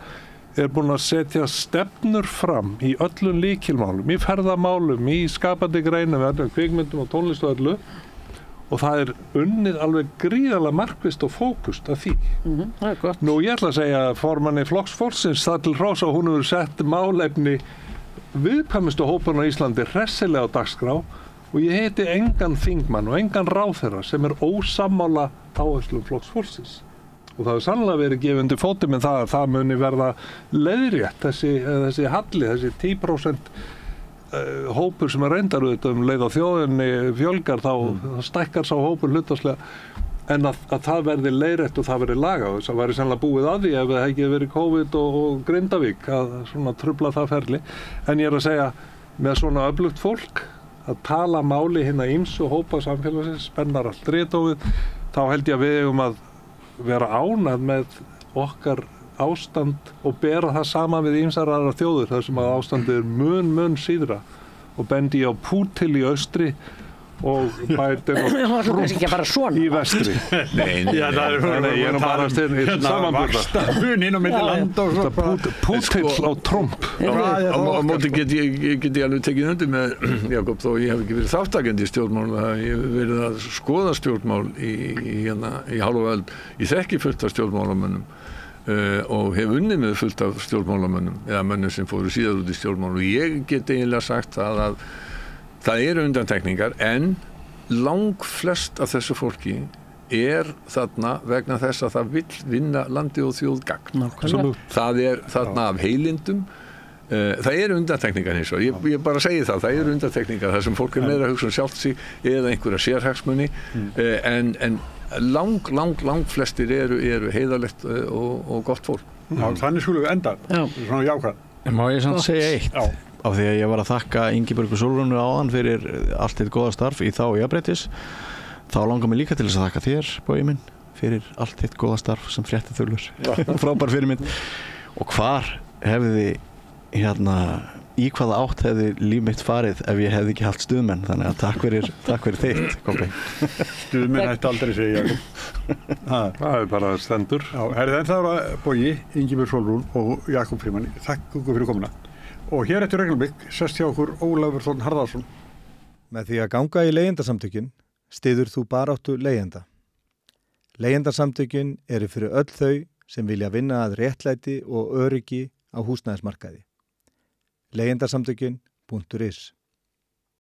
er búin að setja stefnur fram í öllum lykilmálum, í ferðamálum, í skapandi greinum, kvikmyndum og tónlist og öllu og það er unnið alveg gríðarlega markvisst og fókust af því. Það er gott. Nú ég ætla að segja að formanni Flokks fólksins það til hrós og hún hefur sett málefni viðkvæmustu hópana á Íslandi hressilega á dagskrá og ég heiti engan þingmann og engan ráðherra sem er ósammála áherslum Flokks fólksins. Og það hefur sannlega verið gefið undir fóti með það að það muni verða leiðrétt, þessi halli, þessi 10% hópur sem er reyndar auðvitað leið á þjóðinni fjölgar þá stækkar sá hópur hlutfallslega en að það verði leiðrétt og það verði lagað. Það væri sannlega búið að því ef það hefði ekki verið COVID og Grindavík að svona trufla það ferli. En ég er að segja með svona öflugt fólk að tala máli hinna ýmsu hópa samfélagsins, spennar allt ritofið, þá held ég að við eigum að vera ánað með okkar ástand og bera það sama við ýmsar aðrar þjóðir þar sem að ástandið er mun síðra og bendi á Pútil í austri og Biden og Trump í vestri. Nei, ég er nú bara samanburða. Munin á milli landa og svo. Pútil á Trump. Á móti get ég alveg tekið undir með Jakob þó ég hef ekki verið þáttakandi í stjórnmál, ég hef verið að skoða stjórnmál í hálfa öld. Ég þekki fullt af stjórnmálamönnum og hef unnið með fullt af stjórnmálamönnum eða mönnum sem fóru síðar út í stjórnmál og ég get eiginlega sagt að það eru undantekningar en langflest af þessu fólki er þarna vegna þess að það vill vinna landi og þjóð gagn. Það er þarna af heilindum. Það eru undantekningar hins vegar. Ég bara segi það eru undantekningar þar sem fólk er meira að hugsa sjálft sig eða einhverja sérhagsmuni en lang flestir eru heiðarlegt og gott fólk. Já, þannig skulum við enda. Svona jákvæð. En má ég samt segja eitt? Já. Af því að ég var að þakka Ingibjörgu Sólrúnu áðan fyrir allt þitt góða starf í þá jafnréttis, þá langar mig líka til þess að þakka þér, Bogi minn, fyrir allt þitt góða starf sem fréttaþulur. Frábær fyrirmynd. Og hvar hefði í hvaða átt hefði líf mitt farið ef ég hefði ekki haft stuðmenn, þannig að takk fyrir þitt, Kobbi. Stuðmenn hætti aldrei segja, Jakob. Það er bara stendur. Já, en það var Bogi, Ingibjörg Sólrún og Jakob Frímann. Takk ykkur fyrir komuna. Og hér eftir augnablik sest hjá okkur Ólafur Þórn Harðarson. Með því að ganga í leigjendasamtökin styður þú baráttu leigjenda. Leigjendasamtökin eru fyrir öll þau sem vilja vinna að réttlæti og öryggi á húsnæðismarkaði. Leigjendasamtökin.is